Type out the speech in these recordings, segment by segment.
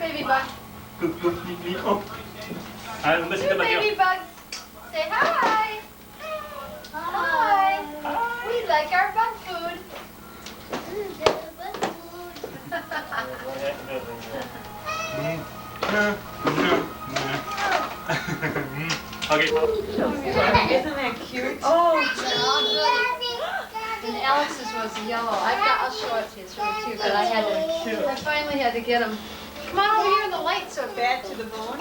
baby bug. Oh. Listen to my baby bugs. Say hi. Hi. We like our bug food. Okay. Isn't that cute? Oh, and Alex's was yellow. I'll show it to you. It's really cute. But I finally had to get him. Come on over here in the light so bad to the bone.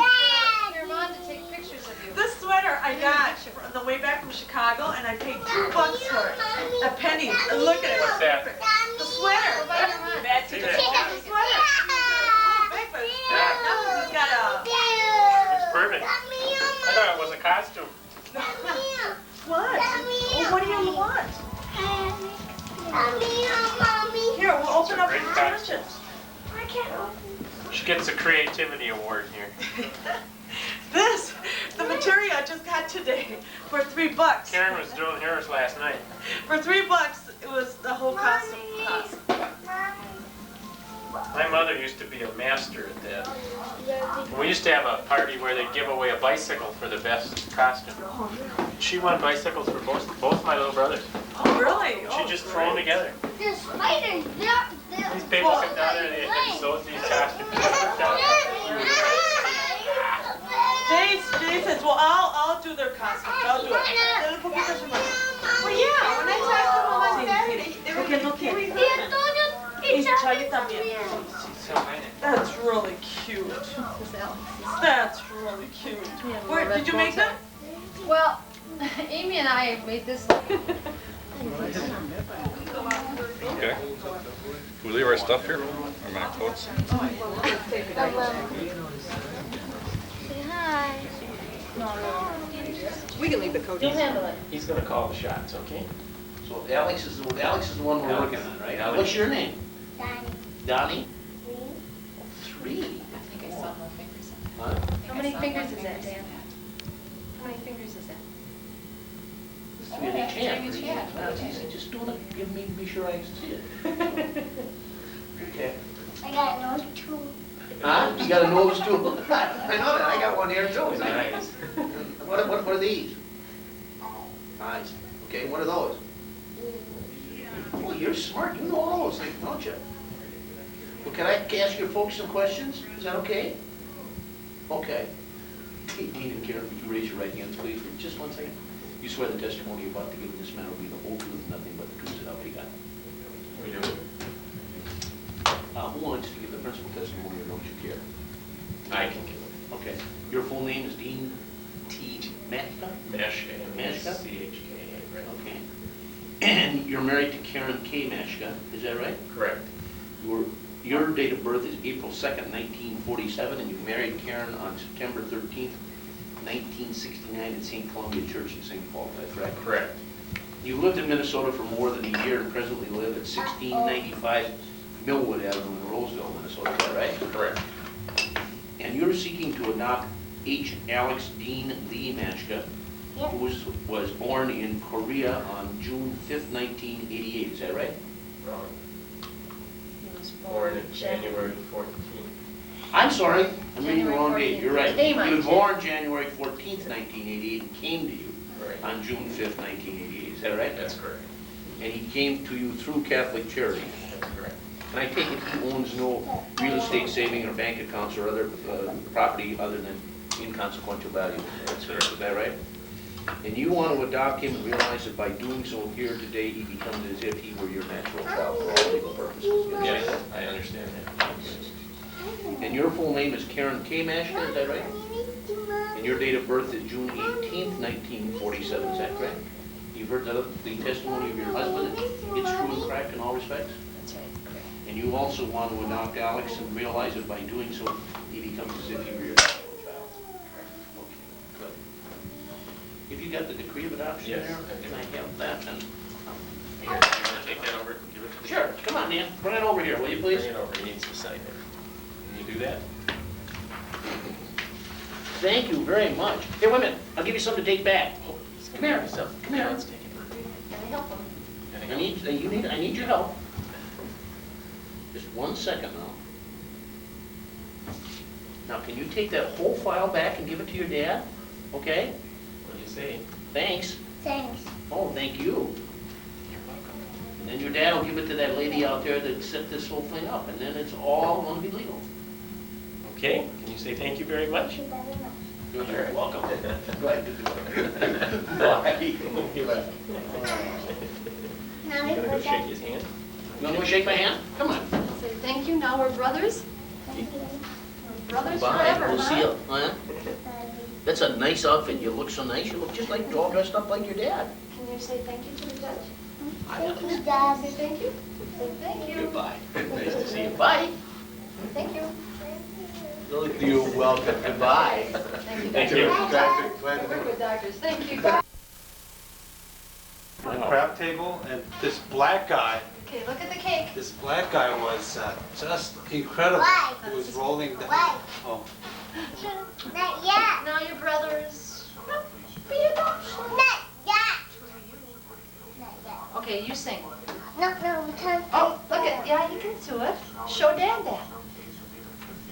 your mom to take pictures of you. This sweater I got on the way back from Chicago, and I paid $2 for it. A penny. And look at it. What's that? The sweater. Bad to the bone. The sweater. He's got a. It's perfect. I thought it was a costume. What? Oh, what do you want? Here, we'll open up the presents. I can't open. She gets a creativity award here. The material I just got today for $3. Karen was doing hers last night. For $3, it was the whole costume cost. My mother used to be a master at that. We used to have a party where they'd give away a bicycle for the best costume. She won bicycles for both my little brothers. Oh, really? She just threw them together. The spiders. These people come down there and they sewed these costumes. Jay says, well, I'll do their costumes. I'll do it. Well, yeah, when I talked to him on Saturday, they were doing That's really cute. That's really cute. Where, did you make them? Well, Amy and I made this. Okay. We leave our stuff here? Or my coats? Say hi. We can leave the coat. You'll handle it. He's going to call the shots, okay? So Alex is the one we're working on, right? Alex. What's your name? Donnie. Donnie? 3. I think I saw more fingers. Huh? How many fingers is that, Dan? How many fingers is that? Three in each hand. Three in each hand. That's easy. Just do it. Give me, be sure I see it. Okay. I got a nose too. Huh? You got a nose too? I know that. I got one here too. Nice. What are these? Eyes. Okay, what are those? Well, you're smart. You know all those things, don't you? Well, can I ask your folks some questions? Is that okay? Okay. Hey, Dean and Karen, would you raise your right hands, please, for just 1 second? You swear the testimony you're about to give in this matter will be the whole truth, nothing but the truth, so help you God. We do. Who wants to give the principal testimony or don't you care? I can give it. Okay. Your full name is Dean T. Mashka? Mashka. Mashka? C-H-K-A, right? Okay. And you're married to Karen K. Mashka, is that right? Correct. Your date of birth is April 2nd, 1947, and you married Karen on September 13th, 1969 at St. Columbia Church in St. Paul, that's right? Correct. You lived in Minnesota for more than a year and presently live at 1695 Millwood Avenue in Roseville, Minnesota, is that right? Correct. And you're seeking to adopt H. Alex Dean Lee Mashka, who was born in Korea on June 5th, 1988, is that right? Wrong. Born in January 14th. I'm sorry, I'm reading the wrong date. You're right. Name He on was it. born January 14th, 1988, and came to you Right. on June 5th, 1988. Is that right? That's correct. And he came to you through Catholic Charity. That's correct. And I take it he owns no real estate saving or bank accounts or other property other than inconsequential value. That's correct. Is that right? And you want to adopt him and realize that by doing so here today, he becomes as if he were your natural child for all legal purposes. You Yes, understand I understand that. that? And your full name is Karen K. Mashka, is that right? And your date of birth is June 18th, 1947, is that correct? You've heard the testimony of your husband, it's true and correct in all respects? That's right. Correct. And you also want to adopt Alex and realize that by doing so, he becomes as if he were your natural child. Okay, good. If you got the decree of adoption Yes, there, I do. can I have that? And Here, you want to take that over? Give it to the sure, come on, Dan, bring it over here, will you please? Bring it over. He needs to sign it. Can you do that? Thank you very much. Here, wait a minute, I'll give you something to take back. Come here, So, come here. let's take it. Can I help him? I need your help. Just 1 second now. Now, can you take that whole file back and give it to your dad? Okay? What do you say? Thanks. Thanks. Oh, thank you. And then your dad will give it to that lady out there that set this whole thing up, and then it's all going to be legal. Okay, can you say thank you very much? You're very welcome. Bye. Now You gonna go shake his hand? You want to shake my hand? Come on. Say thank you, now we're brothers. Brothers Bye. forever, We'll see huh? you. Huh? That's a nice outfit. You look so nice. You look just like all dressed up like your dad. Can you say thank you to the judge? Thank you, Dad. Say thank you. Say thank you. Goodbye. Nice to see you. Bye. Thank you. You're welcome. Goodbye. Thank you. Thank you. We're good doctors. Thank you. The crab table, and this black guy Okay, look at the cake. was just incredible. Why? He was rolling the. Why? Oh, Not yet. Now you're brothers. Not yet. Not yet. Okay, you sing. No, we can't. Oh, look at, yeah, you can do it. Show Dad that.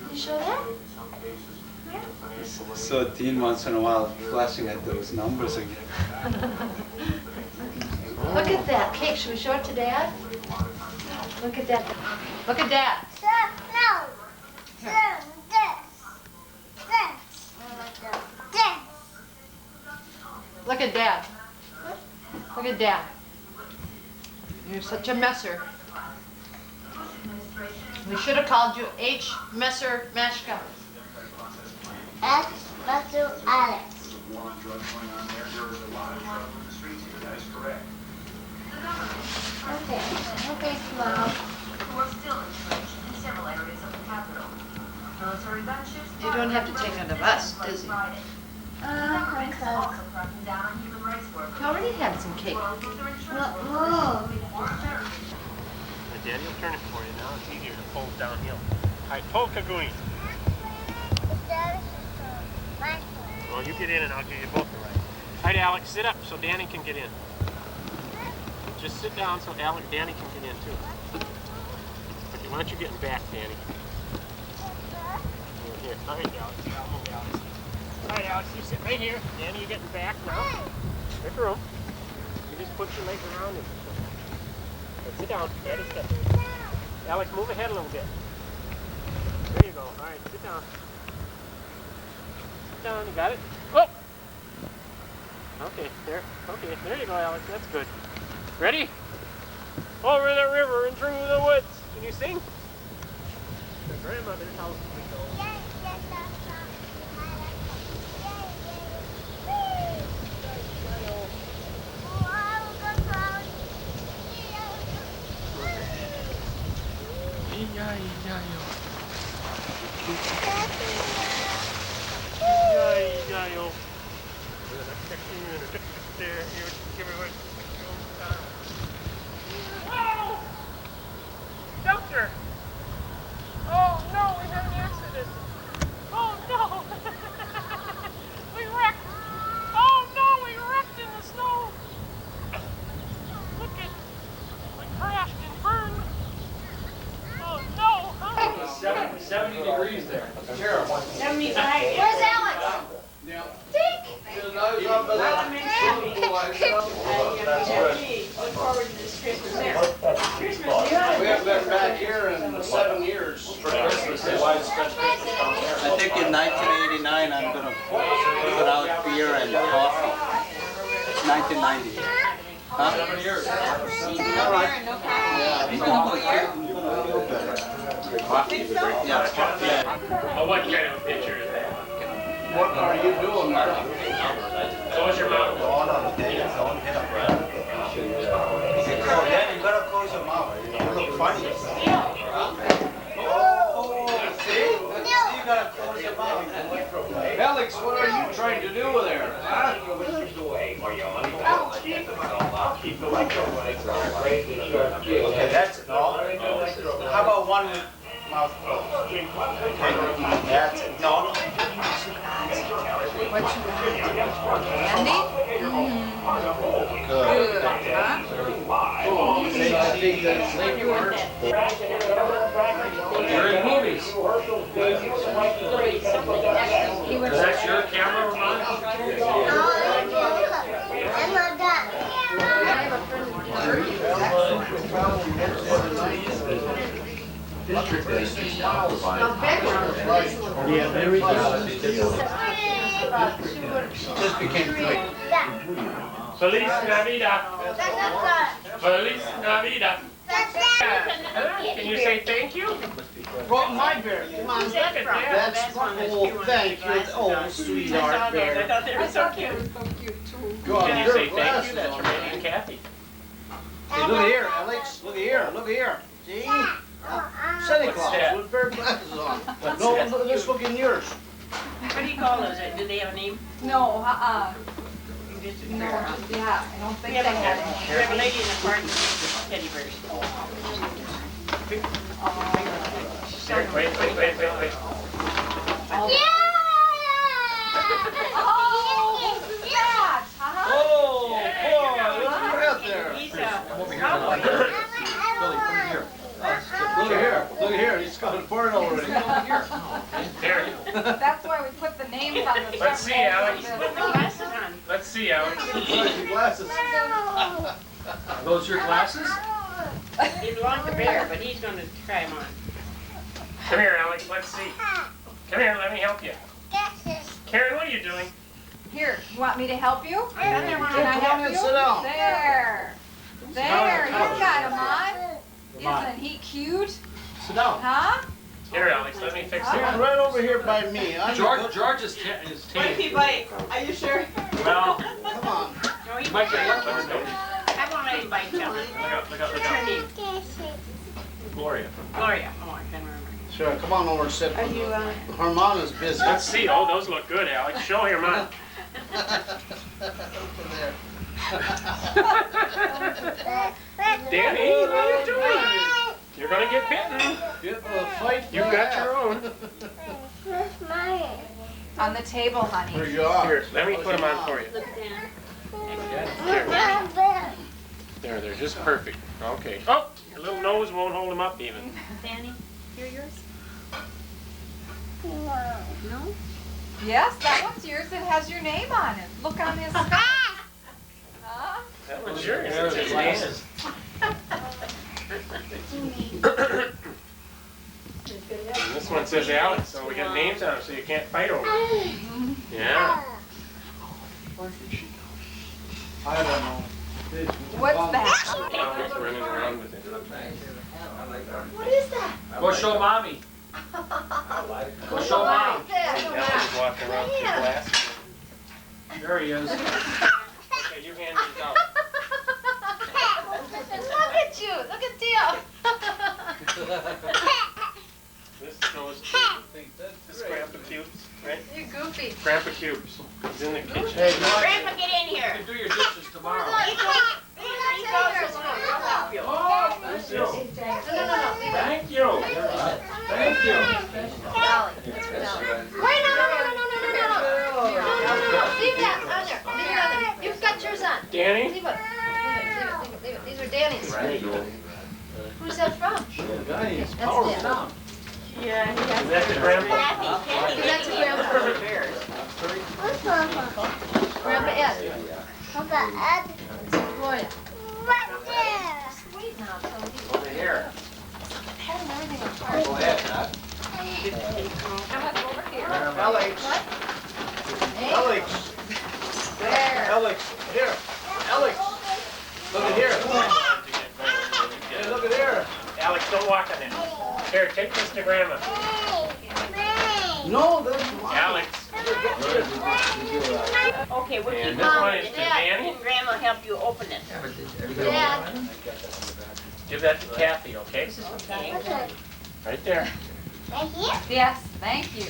Can you show that? so Dean once in a while flashing at those numbers again. Look at that cake. Should we show it to Dad? Look at that. Look at Dad. Sir, no. Sir, this. This. Look at Dad. Look at Dad. You're such a messer. We should have called you H. Messer Mashka. X, Russell, Alex. Okay, okay, Mom. You don't have to take none of us, does he? You already had some cake. Oh. Daddy will turn it for you now. It's easier to fold downhill. All right, pull Kaguni. Well, you get in and I'll give you both a ride. All right, Alex, sit up so Danny can get in. Just sit down so Danny can get in too. Okay, why don't you get in back, Danny? Here. All right, Alex. I'll move Alex. All right, Alex, you sit right here. Danny, you're getting back now. Make room. You just put your legs around him. Sit down. Daddy's got you. Alex, move ahead a little bit. There you go. All right, sit down. Sit down. You got it? Oh! Okay, there. Okay, there you go, Alex. That's good. Ready? Over the river and through the woods. Can you sing? To grandmother's house we go. Oh! Dumped her! Oh no, we had an accident! Oh no! We wrecked! Oh no, we wrecked in the snow! Look at, we crashed and burned! Oh no! 70 degrees there. 75. Where's Alex? Dick! Look forward to this Christmas there. We haven't been back here in 7 years for Christmas. I think in 1989 I'm going to put out beer and coffee. It's 1990. Huh? 7 years. All right. Yeah. Oh, what kind of a picture is that? What are you doing now? Close your mouth. Oh, Danny, you better close your mouth. You look funny. See, you gotta close your mouth. Alex, what are you trying to do there? Huh? Okay, that's it. No. How about one with mouth closed? Okay, that's it. No. Andy? Good. You're in movies. Louise. He was. Is that your camera, Ron? I'm not done. I have a friend Yeah, very good. Just became three. Feliz Navidad. Feliz Navidad. Can you say thank you? Brought my bear. Come on. Look at that. That's oh, thank you. Oh, sweetheart bear. I thought they were so cute. God, Can you your say thank you? glasses That's on. Randy and Kathy. Hey, look here, Alex. Look here. Look here. See? Santa What's Claus that? with bear glasses on. What's No, that? let's look in yours. What do you call those? Do they have a name? No, Just a no, bear, huh? yeah, I don't We think have they a, had we any. have a lady in the park with teddy bears. Wait. Oh, who's that? Huh? Oh, boy, look at there. He's a cowboy. Look at here. He's got a bird already. Look here. There. That's why we put the names on the Let's see, Alex. Put the glasses on. Let's see, Alex. Your glasses. Are those your glasses? He belongs to Bear, but he's gonna try them on. Come here, Alex. Let's see. Come here. Let me help you. Karen, what are you doing? Here, you want me to help you? Can I Come on help in, you? sit down. There. There, you got him on. Isn't he cute? Sit down. Huh? Here, Alex. Let me fix Sit it. right over here by me. I'm George is Mikey bite. Are you sure? Well, Come on. No, he Mike, might. let's go. I won't let him bite you. Look out. What's her name? Gloria. Gloria. Oh, I can't remember. Sure, come on over and sit. Are you, Hermana's busy. Let's see. Oh, those look good, Alex. Show here, man. There. Danny, what are you doing? You're gonna get bitten. Get a fight. You got your own. On the table, honey. Where you are? Here, let me put them on for you. Look down. There, they're just perfect. Okay. Oh, your little nose won't hold them up even. Danny, here yours? No? Yes, that one's yours. It has your name on it. Look on his face. Huh? That one's yours. It's his name. This one says Alex, so we got names on it, so you can't fight over it. Yeah. I don't know. What's that? Alex running around with it. What is that? Go show mommy. Go show mom. there. Alex is walking around with his glasses. There he is. Okay, you hand these out. Look at you. Look at Theo. This goes to this Grandpa Cubes, right? You're goofy. Grandpa Cubes. He's in the kitchen. Hey, Grandpa, get in here. do your dishes tomorrow. No. He goes along. He'll help you. Oh, thank you. No. Thank you. Thank you. Dolly. Wait, no. Leave that on there. Leave it on there. You've got yours on. Danny? Leave it. These are Danny's. Who's that from? Guys, That's Dan. Yeah, he Is that the grandpa? Kathy. That's a grandpa. Grandpa Ed. Gloria. Sweet now, so Over here. pulling everything apart. Go ahead, Dad. Come on, over here. Alex. Hey, Alex. There. Alex. Here. Alex. Look at here. Hey, look at here. Alex, don't walk on that. Here, take this to Grandma. No, that's mine. Alex. Okay, we'll And keep this on one with is it. to Danny. And Grandma will help you open it. Dad. Give that to Kathy, okay? Okay. Right there. Yes, thank you.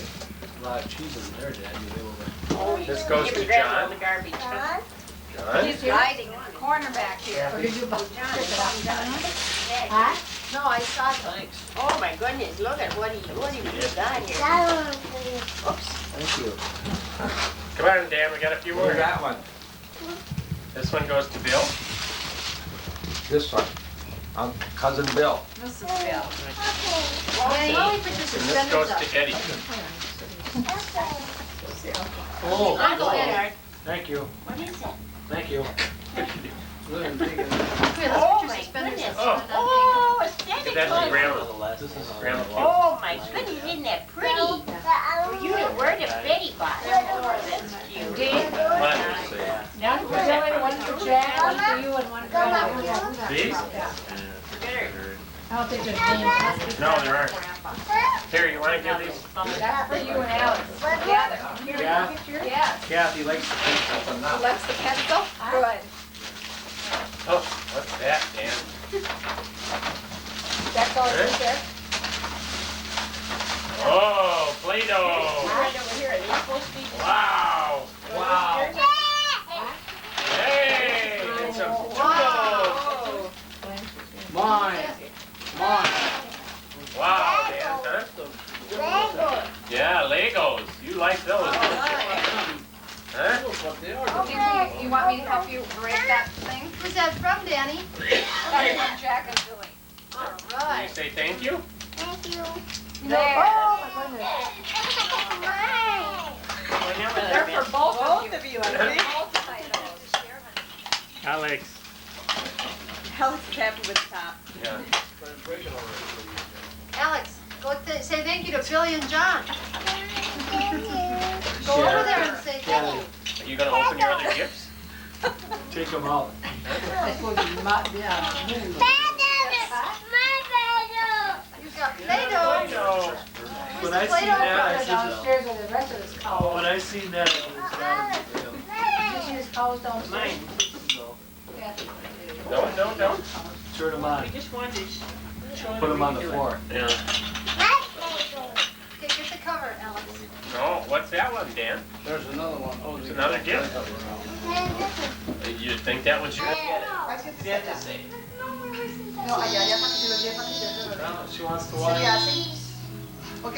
A lot of cheese in there, Dad. Oh, you This goes give to Grandma John. the garbage. Huh? John? He's hiding in the corner back here. Huh? No, I saw them. Oh my goodness, look at what he got here. Thank you. Come on, Dan, we got a few more. that one? This one goes to Bill. This one. Cousin Bill. This is Bill. Danny, why don't we put your And this goes to Eddie. Oh, Uncle Eddie. thank you. What is it? Thank you. Come here, let's put Oh, your my suspenders goodness. up. Oh, it's Santa That's Claus. Grandma. This is Grandma. Oh, my goodness, isn't that pretty? For you to wear the Betty Box. Oh, that's cute. Now, one for Jack, one for you, and one for Grandma. These? I don't think there's names. No, there aren't. Here, you want to give these? That's for you and Alex. Together. Here, Yeah. yes. Kathy likes the pencil. Who likes the pencil? Good. Oh, what's that, Dan? That's all Huh? right there. Oh, Play-Doh. Right over here. Are they supposed to be? Wow. Wow. Hey, it's a Wow. Mine. Mine. Wow, Dan, huh? Yeah, Legos. You like those, don't you? Huh? You want me to help you break that thing? Who's that from, Danny? That's from Jack and Julie. All Can you right. say thank you? There. Oh, my goodness. They're for both of you. Alex. Alex is happy with the top. Yeah. Alex, go say thank you to Billy and John. Go over there and say thank you. Are you going to open your other gifts? Take them out. You've got Play-Doh. Play-Doh. When I seen that, I said, Downstairs with the rest of his cows. when I seen that, it was gotta be real. You see his cows downstairs? Mine. No, no. Turn them on. We just wanted to show Put them on the we do it. floor. Yeah. Okay, get the cover, Alex. No, what's that one, Dan? There's another one. Oh, It's another gift. You think that one should get it? No, allá, allá para que se lo lleve, para que se lo lleve. She wants to Sí, watch. así. Ok.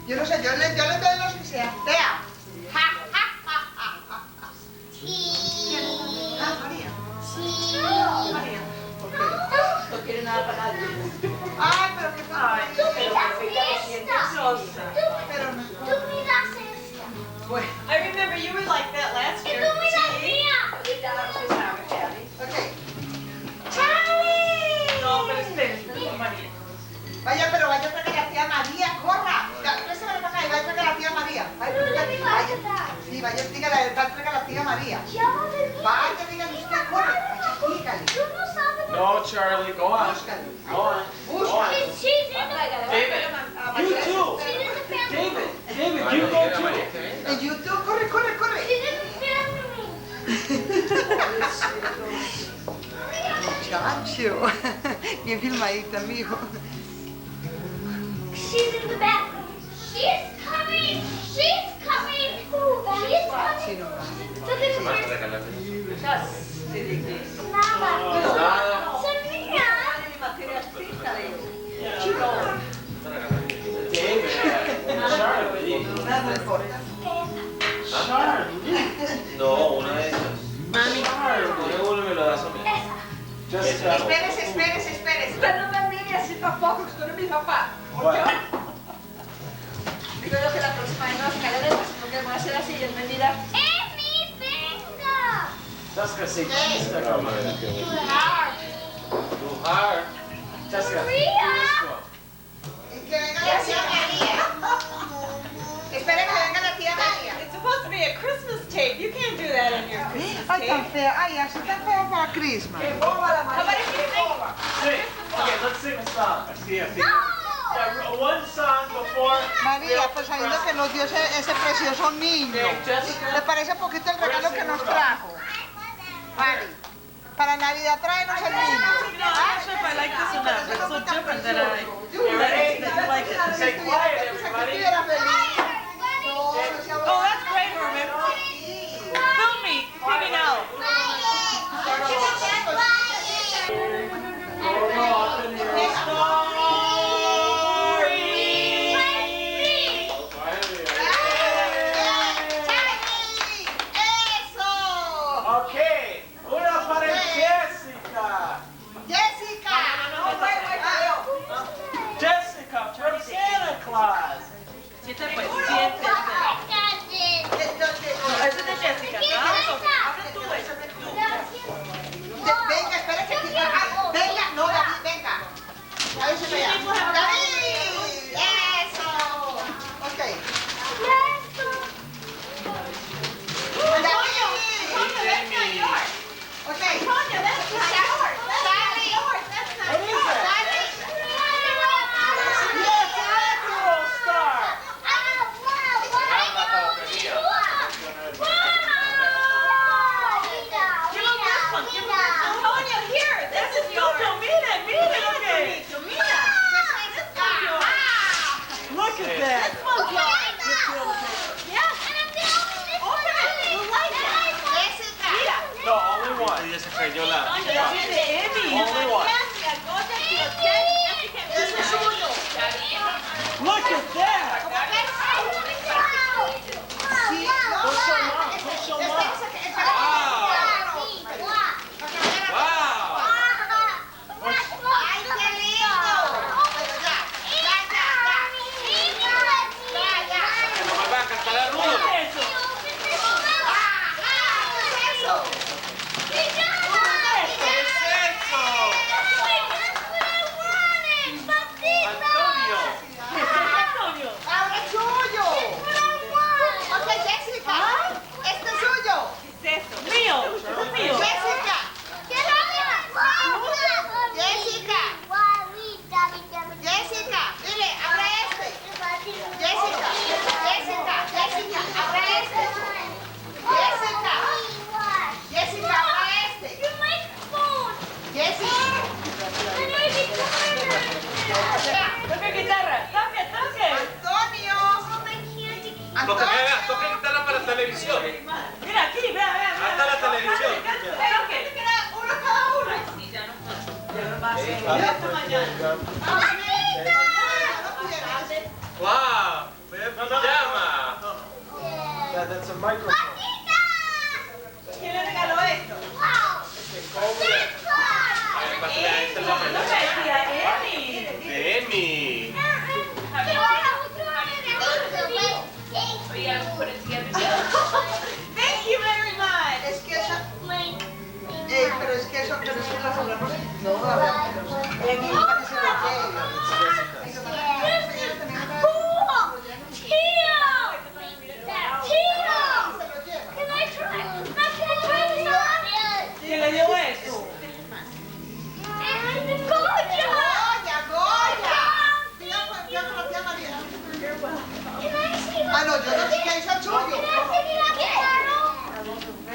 Yo no sé, yo le doy los que sean. Vea. Ja, ja, ja, ja, ja. Ah, María. María. Ok. No quiere nada para nadie. Ay, pero qué Ay, fácil. pero perfectamente preciosa. Pero no. Bueno. I remember you were like that last year. Ok. No, pero espera, María. Vaya, pero vaya a traer a la tía María, corra. Usted se va para acá y vaya a traer a la tía María. Vaya, sí, vaya, dígale, va a traer a la tía María. Vaya, dígale usted, corre. Vaya, dígale. No, Charlie, go on. Búscale. Go on. Búscale. David, you too. David, you go too. En YouTube, corre, corre, corre. Muchacho. Bien filmadita, mijo. She's in the bathroom. She's coming. She's coming. She's coming. Sí, no, Look at Nada. Serena. David, Charlie. Nada importa. Charlie. No, una de esas. Mami. Pone uno y me lo das a mí. Just, Espérese, espérese, espérese. Usted no me mire así tampoco, que usted no es mi papá. ¿Por qué? Digo yo que la próxima vez no vas a caer en eso, sino que voy a hacer así y él me dirá. Es mi finger. Jessica, say cheese stick on mine. Too hard. Too hard. Jessica, Maria. Y que venga la tía María. Espere que venga la tía María. It's supposed to be a Christmas tape. You can't do that in your Christmas Ay, tan tape. fea. Ay, así tan fea para Christmas. Qué boba la María. How about if you sing. Okay, let's sing a song. No. Yeah, one song before. María, pues sabiendo que nos dio ese precioso niño. ¿Le parece poquito el regalo que nos trajo? Mari, para Navidad tráenos el niño. Actually, I like this one better. It's so different than that you like it. Say quiet, everybody. Oh, that's great, Herman. Film me, hanging out. Okay, una para Jessica. Jessica. Jessica, Siéntate pues, siéntese. No, eso es de Jessica. Habla tú, eso es de tú. Venga, espera que aquí. Venga, no, David, venga. David, se vea. David, eso. Ok. Look at that. No, only one. Ella se cayó la. Only one. Look at that. Toca guitarra para televisión. Mira aquí, vea. Hasta la televisión. Uno cada uno. Ya no más. Wow, ve pijama. That's a microphone. ¿Quién le regaló esto? Emi. Thank you very much. Es que esa... pero es que eso, las hablamos... No, hablamos... En el parece ¿Quién le dio eso? Ah, no, yo no sé qué hizo el suyo.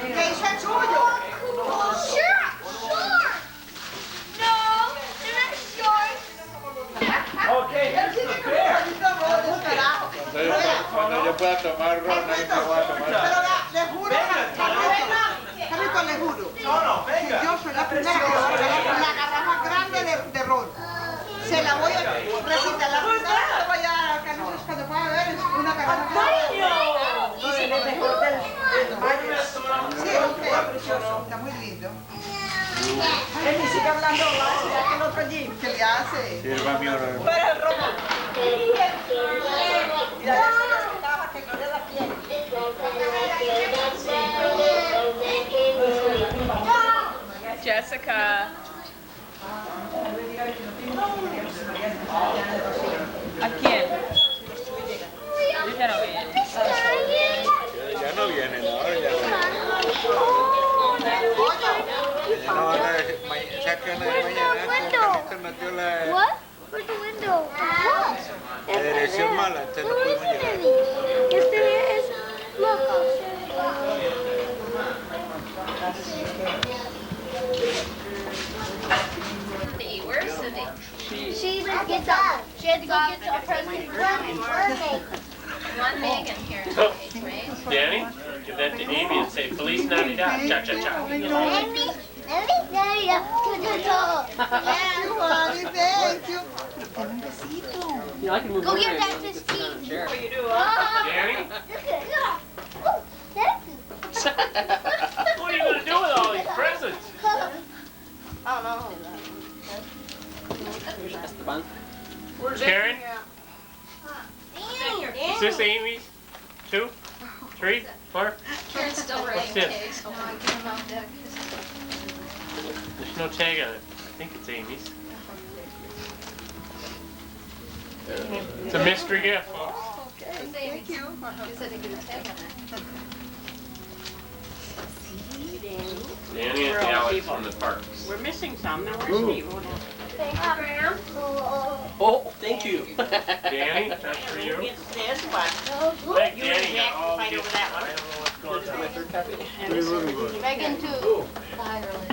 ¿Qué hizo el suyo? Cuando yo pueda tomar ron, ahí me voy a tomar. Pero le juro, Carlito, le juro. No, Que yo soy la primera que voy a regalar la garrafa grande de ron. Se la voy a recitar. La primera que voy a dar a Carlos cuando pueda beber es una garrafa grande. Y se le dejó del baño. Sí, ok. Está muy lindo. Él sigue hablando más, ya que el otro allí. ¿Qué le hace? Sirva mi oro. Para el rojo. Mira, ya se les quitaba que no le la piel. Jessica. ¿A quién? Ya no viene. Ya no vienen, ahora ya no. Ya no van a decir, sacan de mañana porque se metió la Where's the window? dirección mala, entonces no pudimos llegar. Este es loco. Where's Cindy? She gets up. She had to go get a present. One Megan here in the case, right? Danny, give that to Amy and say Feliz Navidad. Cha cha cha. Thank you. Dame un besito. Go give that to Steve. Danny, what are you gonna do with all these presents? I don't know. Where's Karen? Danny. Is this Amy's? 2? 3? 4? Karen's still What's writing this? tags. No, I give him out there. There's no tag on it. I think it's Amy's. It's a mystery gift, folks. Okay, thank you. You said to give a tag on it. Danny and Alex from the parks. We're missing some. Now where's Steve? Oh, thank you. Danny, that's for you. It's this one. Thank You and Danny. Jack I'll fight give- over that I one. don't know what's going on. Megan too. Bye, early.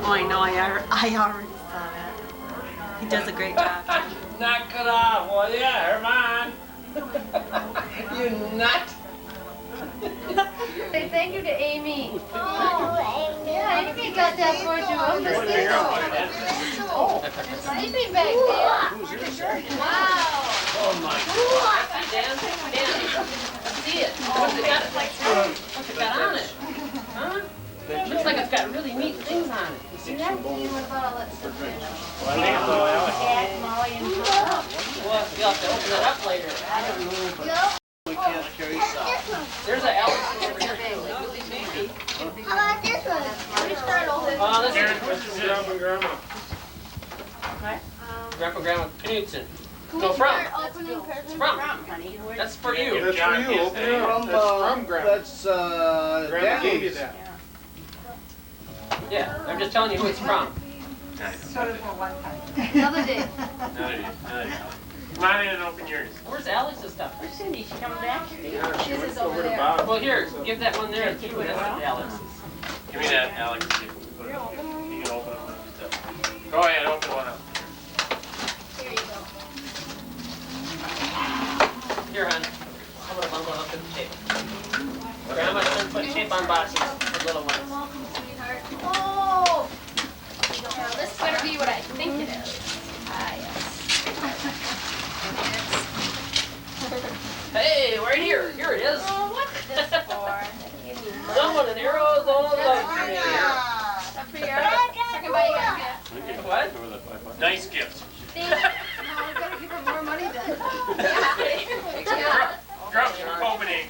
Oh, I know, I already saw that. He does a great job. Knock it off, will ya, Herman? You nut. Say thank you to Amy. Yeah, Amy got that for you. I'm just There's sleeping back there. Wow. Oh my God. Dan, see it. What's it got? What's it got on it? Huh? Looks like it's got really neat things on it. You see that? What about all that stuff? Well, I think it's all Alex. Jack, Molly, and Tom. Well, you'll have to open it up later. I don't know, but We can't carry some. there's an Alex over here. How about this one? Oh, this Karen, is what's this? Grandpa and Grandma. Grandpa and Grandma Knudsen. Can Go we from. start opening presents? From. Honey, where's That's for Yeah, you. give John his name. From Grandma. That's, Grandma gave you Danny's. that. Yeah, I'm just telling you who it's from. Another day. Come on in and open yours. Where's Alex's stuff? Where's Cindy? She coming back? Yeah, This is over there. Well, here, give that one there too. That's Alex's. Give me that, Alex. You can open it. Go ahead, open one up. Here you go. Here, hon. I'm gonna bundle up in shape. Grandma doesn't put shape on boxes for little ones. Welcome, sweetheart. Oh! Now this better be what I think it is. Ah, yes. Hey, right here. Here it is. Oh, what's this for? Someone in Arizona loves me. Up for your second bite you gotta get. What? Nice gift. Thank you. No, we gotta give her more money then. Yeah. Drop your opening.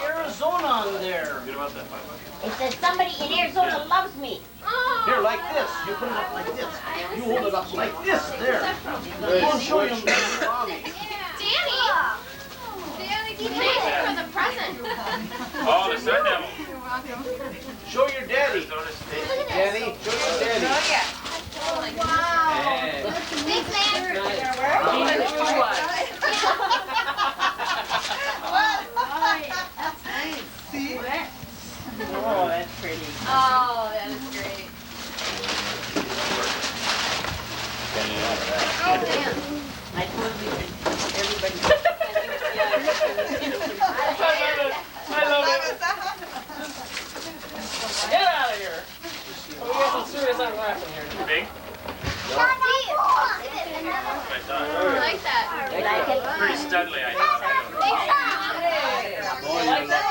Arizona on there. Good about that $5. It says somebody in Arizona loves me. Oh. Here, like this. You put it up like this. You hold it up like this. There. Go and show him. Danny! Danny, thank you for the present. Oh, the Sun Devil. You're welcome. Show your daddy. Arizona State. Danny, show your daddy. Wow. Hey. Big man. That's nice. See? Oh, that's pretty. Oh, that is great. Oh, damn. I told you everybody. I love it. Get out of here. We got some serious unwrapping here. Big? I like that. Pretty studly, I think. You like that?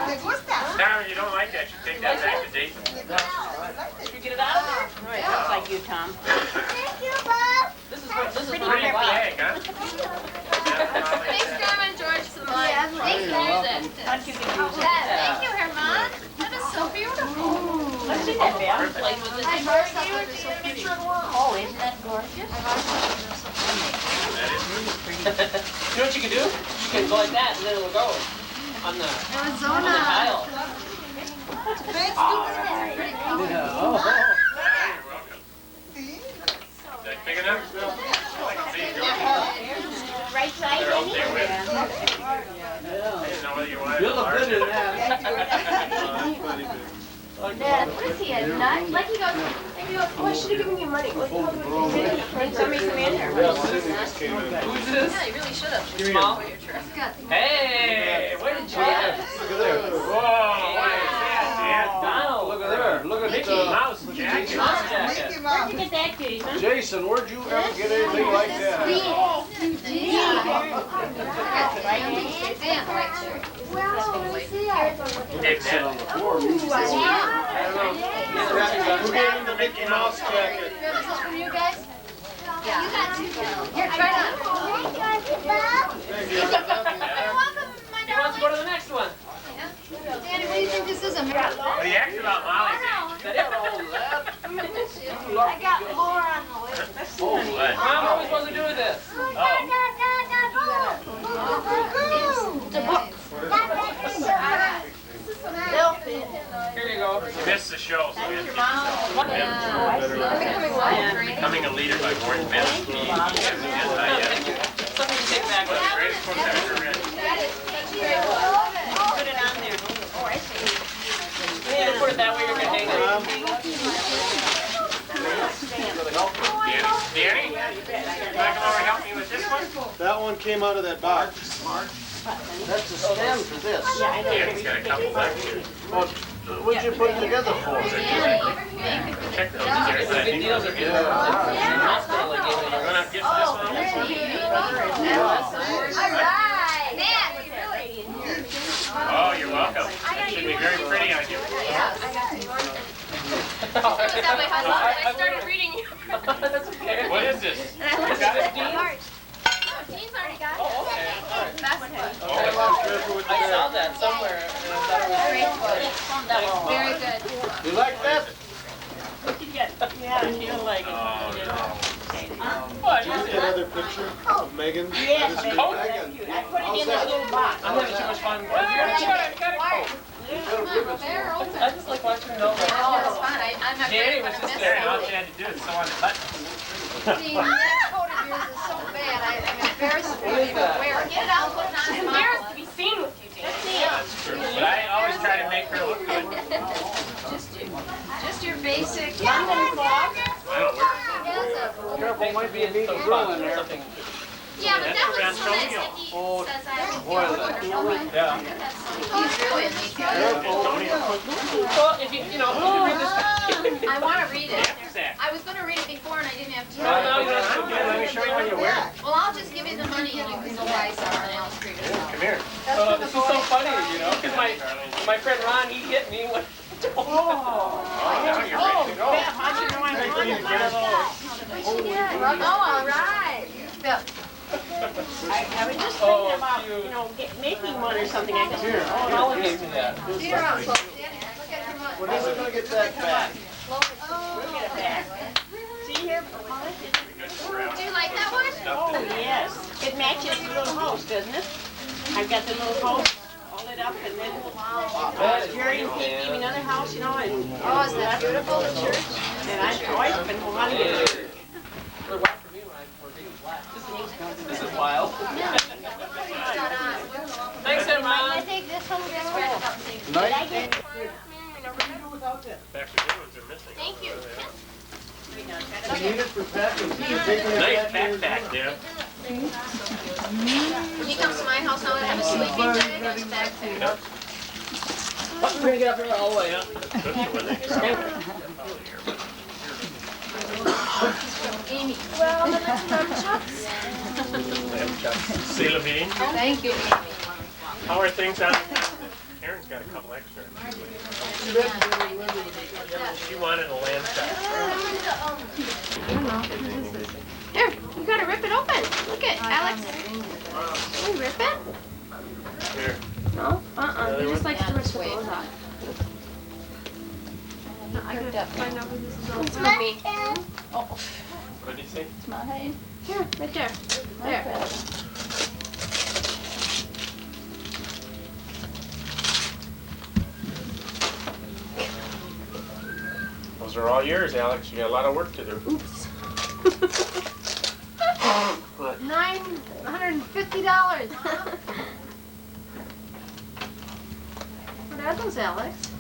¿Te gusta? Darren, you don't like that. You take that back to Dayton. Did you get it out of there? All right, looks like you, Tom. Thank you, Bob. This is pretty Pretty wow. big, huh? Thanks, Grandma and George, for the money. Thanks, music. Thought you could use it. Thank you, Herman. That is so beautiful. Let's see that, Belle. Play with I it. bought stuff that are so pretty. Oh, isn't that gorgeous? I bought stuff that are so pretty. You know what you can do? You can go like that and then it'll go on the Arizona. tile. Pretty cool. You're welcome. Sí. Is that big enough? I can see you. Right side, They're Amy? okay with it. I didn't know whether you wanted You it look large. good in that. Dad, what is he, a nut? Like he goes, oh, I should have given you money. What's called Somebody come in here. Who's this? Yeah, you really should have. Small? Got the Hey, where did you get? Look at there. Whoa, what is that, Donald. Look at there. Look at Mickey Mouse jacket. Mouse Mickey jacket. Where'd Mouse. you get that, Jason? Jason, where'd you ever get anything like that? Dave Sit on Ned. the floor. Who gave him the Mickey Mouse jacket? You guys? Yeah. You got two. Mom, what are we supposed to do with this? It's a book. Here you go. You missed the show, so we have to Becoming a Leader by Warren Buffett. Something to take back. One of the greatest books I've ever read. Put it on there. Oh, I see. You need to put it that way, you're going to hang it. Danny? You want to come over and help me with this one? That one came out of that box. That's the stem for this. Danny's got a couple left here. What'd you put together for? Check those, Danny. The big deals are good. You want to get this one? Alright. Man, you really. Oh, you're welcome. That should be very pretty on you. I started reading you. That's okay. What is this? And I looked got at it? Dean's already got it. Oh, okay. That's I saw that somewhere, and I thought it was great. very good. You like that? What did you get? Yeah, you don't like it. What is Take it? another picture of Megan. Yes, baby. coat? Thank you. I put it in this little box. I'm having too much fun. I just like watching it over. Oh, it's fun. I'm not Danny was just there, and all she had to do is sew on the button. See, that coat of yours is so bad. I'm embarrassed for you to wear it. Get it out, put it on. I'm embarrassed to be seen with you, Dan. But I always try to make her look good. Just your basic. I don't wear Careful, might be a big drill in there. Yeah, but that was That's so nice Antonio. that he says I have Yeah. He's really neat. Well, if you read this. I want to read it. Zach. I was going to read it before and I didn't have No, time. you don't have to. Let me show you what you wear. Well, I'll just give you the money and you can go buy some on Elm Street. Come here. This is so funny, because my friend Ron, he hit me when. Oh, now you're ready to go. How'd you know I wanted one of those? Oh, all right. Yeah. I was just thinking about, making one or something. I guess. Oh, I'll give you that. See her out, folks. Danny, look at your money. When is it gonna get that back? We'll get it back. See here? Do you like that one? Oh, yes. It matches the little house, doesn't it? I've got the little house all lit up, and then Jerry and Pete gave me another house, and Oh, is that beautiful, the church? and I've always been wanting to. This is wild. Thanks, Emma. I take this one. Did I get it? Back to the ones are missing. Thank you. You need it for packing. You're taking it Nice back to backpack, Deb. When he comes to my house, I'll have a sleeping bag and his back too. Bring it up here all the way, huh? Amy. Well, then let's run Chuck's. See, Levine, Thank you, Amy. how are things on? Aaron's got a couple extra. She wanted a lamb chop. Here, you gotta rip it open. Look at Alex. Can you rip it? Here. No? He just likes to rip the clothes off. I gotta find out who this is all It's for me. What did he say? Here, right there. There. Those are all yours, Alex. You got a lot of work to do. Oops. $950. What are those, Alex?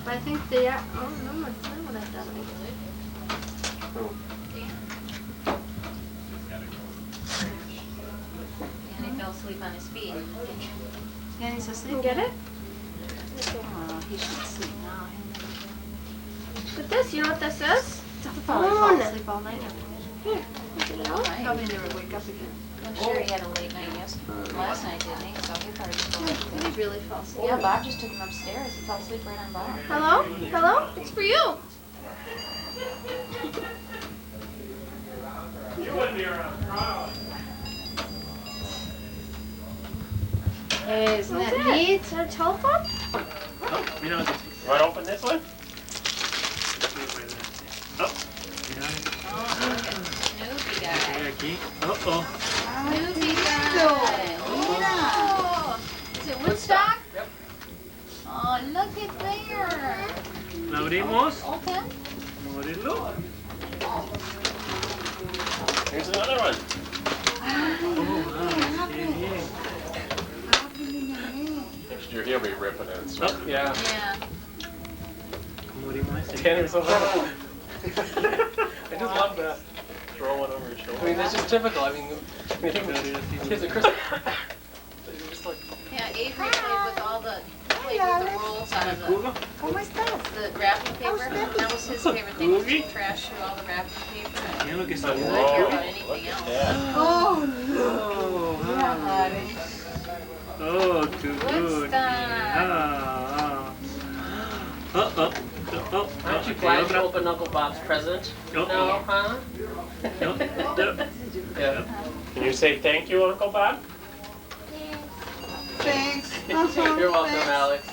I think they are. Oh, no, it's not what I thought it was. Danny fell asleep on his feet. Danny's asleep. You get it? Oh, he should sleep now. With this, you know what this is? He'll probably fall asleep all night. Here, get it out. Probably never wake up again. I'm sure he had a late night last night, didn't he? So he probably just Did he really fall asleep? Yeah, Bob just took him upstairs. He fell asleep right on Bob. Hello? Hello? It's for you. You wouldn't be around. Isn't that neat? Is that a telephone? Oh, mira lo que sí. You want to open this one? Oh, mira. Snoopy guy. Aquí. Uh-oh. Snoopy guy. Oh. Is it Woodstock? Yep. Oh, look at there. ¿La abrimos? Open. Vamos a abrirlo. Here's another one. He'll be ripping it. So. Oh, yeah. Yeah. ¿Cómo abrimos ese? Tanner's so hard. I just love that. Throw one over your shoulder. I mean, that's just typical. I mean, when you think of kids at Christmas, they're just like, Yeah, Avery played with all the rolls out of the ¿Cómo estás? the wrapping paper. That was his favorite thing, was to trash through all the wrapping paper. Mira lo que He salió didn't de care aquí. about anything else. Oh, Oh, mira, oh, too good. Woodstock. Ah. aren't you glad you opened Uncle Bob's present? No. No, huh? Yeah. Can you say thank you, Uncle Bob? Thanks. You're welcome, Alex.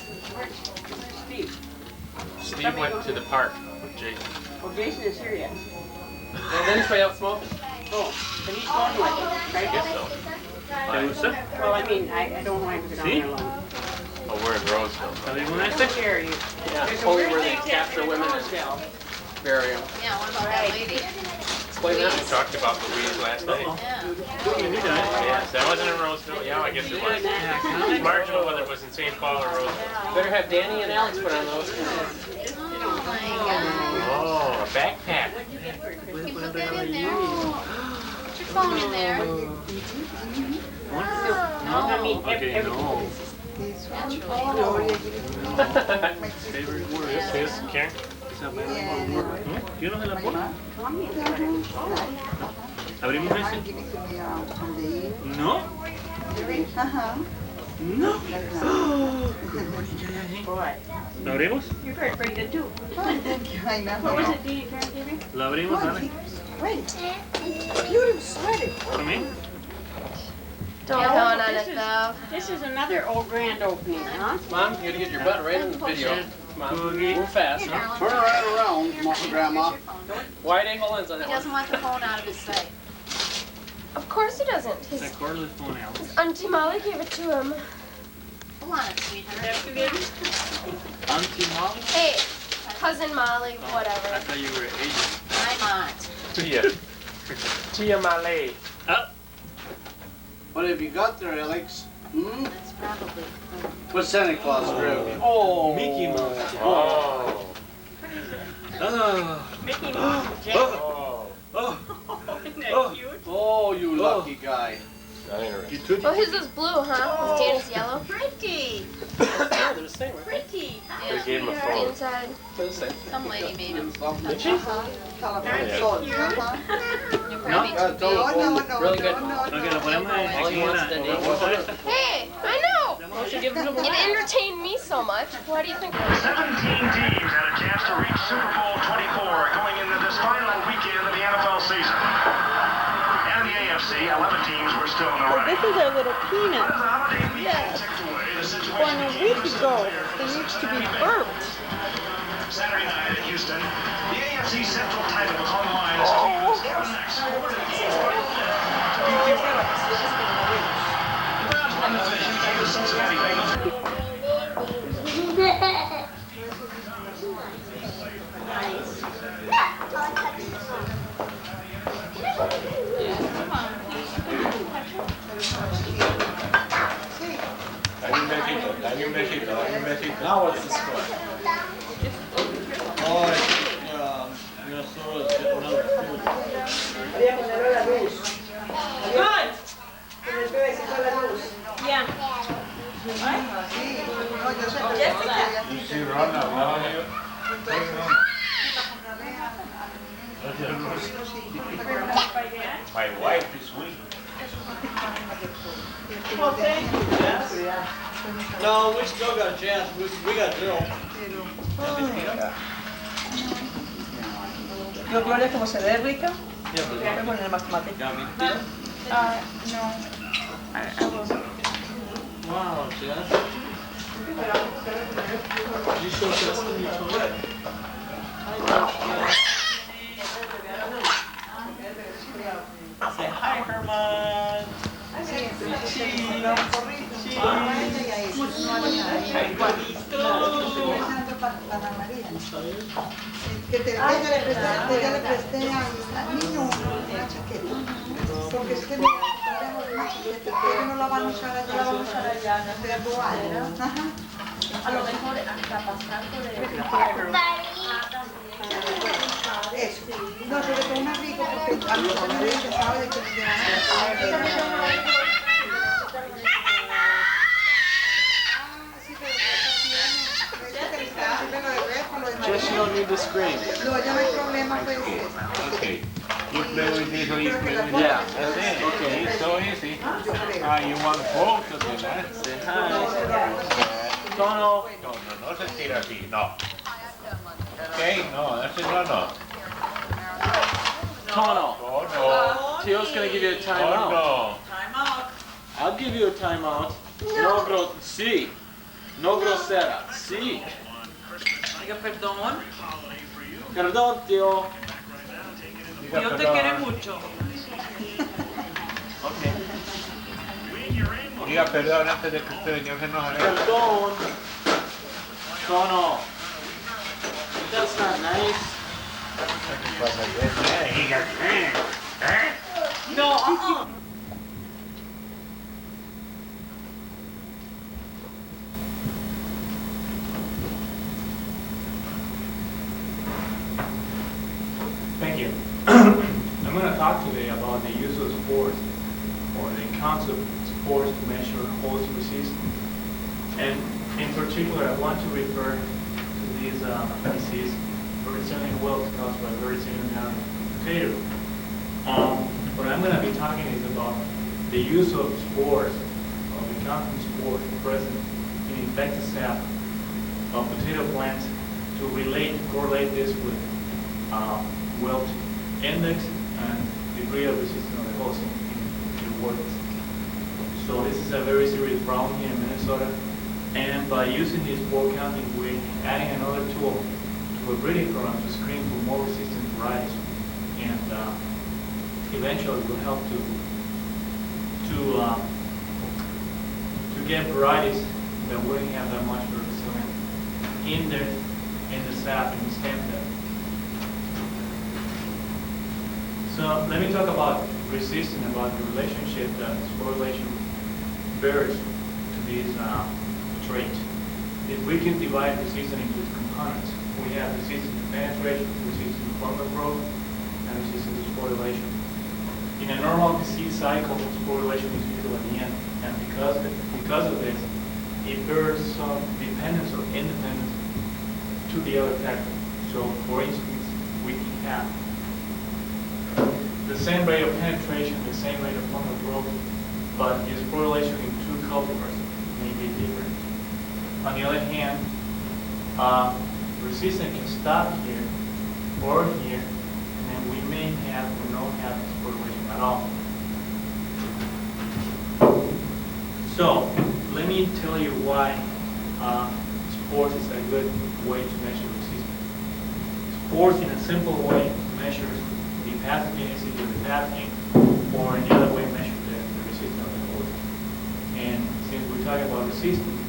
Steve went to the park with Jason. Oh, Jason is here yet. And then he's way out smoking. Oh, but he's going like it, right? I guess so. ¿Te gusta? Well, I mean, I don't want him to go down See? there alone. Oh, we're in Roseville. ¿Abrimos It's este? scary. Yeah, There's a only weird where they thing capture happening in women and Roseville. bury them. Yeah, what about that lady? Explain that. We talked about Louise last night. Yeah. Yes, that wasn't in Roseville. Yeah, I guess it was. It's marginal whether it was in St. Paul or Roseville. Better have Danny and Alex put on those. Oh my God. Oh, a backpack. You put that in there. Put your phone in there. I mean, Okay, no. Favorite word. This is Karen. ¿Yo no se la pongo? ¿Abrimos ese? ¿No? Ajá. No. Boy, ¿Lo abrimos? you're very good too. Ay, no. What was it, Dee? You trying to give me? ¿Lo abrimos, Ale? Wait. Beautiful sweater. ¿Para mí? Don't Yeah, count on this it is- though. This is another old grand opening, huh? Mom, you gotta get your butt right in the video. Come on, move fast. Here, darling. Turn right around, Grandma. Wide angle lens on He that one. doesn't want the phone out of his sight. Of course he doesn't. His That cordless phone out. Auntie Molly gave it to him. Hold on, sweetheart. That's good. Auntie Molly? Hey, cousin Molly, I whatever. thought you were Asian. I'm aunt. Tia. Tia Malay. Oh, What have you got there, Alex? Hmm? That's probably. What's Santa Claus grab you? oh, Mickey Mouse. Oh. Oh. Mickey Mouse and Jack. Oh. Oh. Isn't that Oh. cute? Oh, you lucky guy. Not interested. You took Oh, his is blue, huh? His Danny's yellow. Pretty. Yeah, they're the same, right? Pretty. They gave him a The phone. inside. They're the same. Some lady made him. Did she? You're probably No, too big. Really good. Ok, lo ponemos en All he wants is the name. Hey, I know. Why don't you give him a It entertained me so much. Why do you think? 17 teams had a chance to reach Super Bowl 24 going into this final weekend of the NFL season. And the AFC, 11 teams were still in the running. This is our little peanut. As the holiday weekend ticked away, the situation When a week ago, they used to be burped. Saturday night in Houston, the AFC Central title was on the line as teams were next. The Browns won the division and the Cincinnati Bengals. Now what's the score? Good. Yeah. My wife is weak. Well, thank you. No, we still got a chance. We got zero. Yo, Gloria, como se ve rica, voy a poner matemática. No. I will. Wow, Jess. Did you show Justin your toy? Say hi, Herman. Que ella le presté al niño una chaqueta, porque es que una chaqueta que no la van a usar allá, de dual. A lo mejor hasta pasar por el... Eso. No, sobre todo un abrigo, porque a mí también se sabe de que me llevan. Just you don't need the screen. No, ya no hay problema, pues. Okay. You play with this or you play with Yeah, that? that's it. Okay. It's so easy. You want both of them, eh? Say hi. Tono. No se tira así, no. Okay, no, ese no. Tono. No. Teo's gonna give you a timeout. No. Timeout. I'll give you a timeout. Sí. No grosera. Sí. Oiga, perdón. Perdón, tío. Dios te quiere mucho. Okay. Diga perdón antes de que usted no se enoje. Perdón. Tono. That's not nice. No, Thank you. I'm going to talk today about the use of sports or the concept of sports to measure hose resistance. And in particular, I want to refer to this disease, Verticillium wilt, caused by Verticillium down potato. What I'm going to be talking is about the use of spores, of the content spores present in infected sap of potato plants to correlate this with wilt index and degree of resistance of the host in the world. So this is a very serious problem here in Minnesota. And by using this spore counting, we're adding another tool to a breeding program to screen for more resistant varieties. And eventually will help to get varieties that wouldn't have that much verticillium in the sap and the stem depth. So let me talk about resistance, about the relationship that sporulation bears to these traits. If we can divide resistance into its components, we have resistance to penetration, resistance to fungal growth, and resistance to sporulation. In a normal disease cycle, sporulation is usually at the end, and because of this, it bears some dependence or independence to the other factor. So, for instance, we can have the same rate of penetration, the same rate of fungal growth, but the sporulation in two cultivars may be different. On the other hand, resistance can stop here or here, and then we may have or not have sporulation at all. So, let me tell you why spores is a good way to measure resistance. Spores, in a simple way, measures the pathogenicity of the pathogen, or in the other way, measure the resistance of the host. And since we're talking about resistance,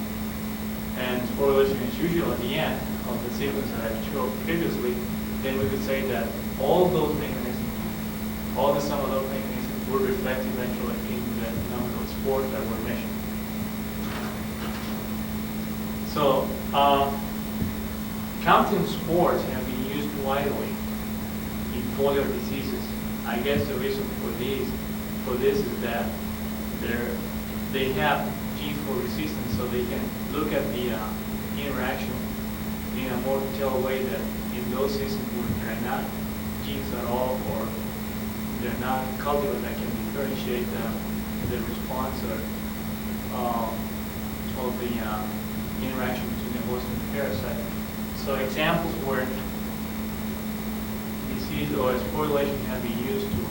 and sporulation is usually at the end of the sequence that I showed previously, then we could say that all those mechanisms, all the sum of those mechanisms will reflect eventually in the number of spores that were measured. So, counting spores have been used widely in foliar diseases. I guess the reason for this is that they have genes for resistance, so they can look at the interaction in a more detailed way that in those systems where there are not genes at all, or they're not cultivars that can differentiate the response of the interaction between the host and the parasite. So examples where disease or sporulation have been used to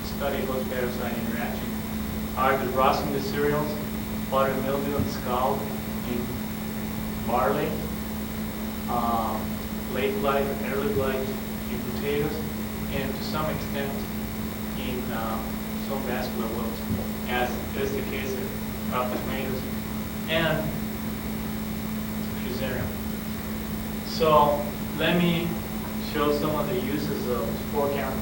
study host-parasite interaction are the rosin cereals, water mildew and scald in barley, late blight or early blight in potatoes, and to some extent in some vascular wilts, as is the case of tomatoes and fusarium. So let me show some of the uses of spore count.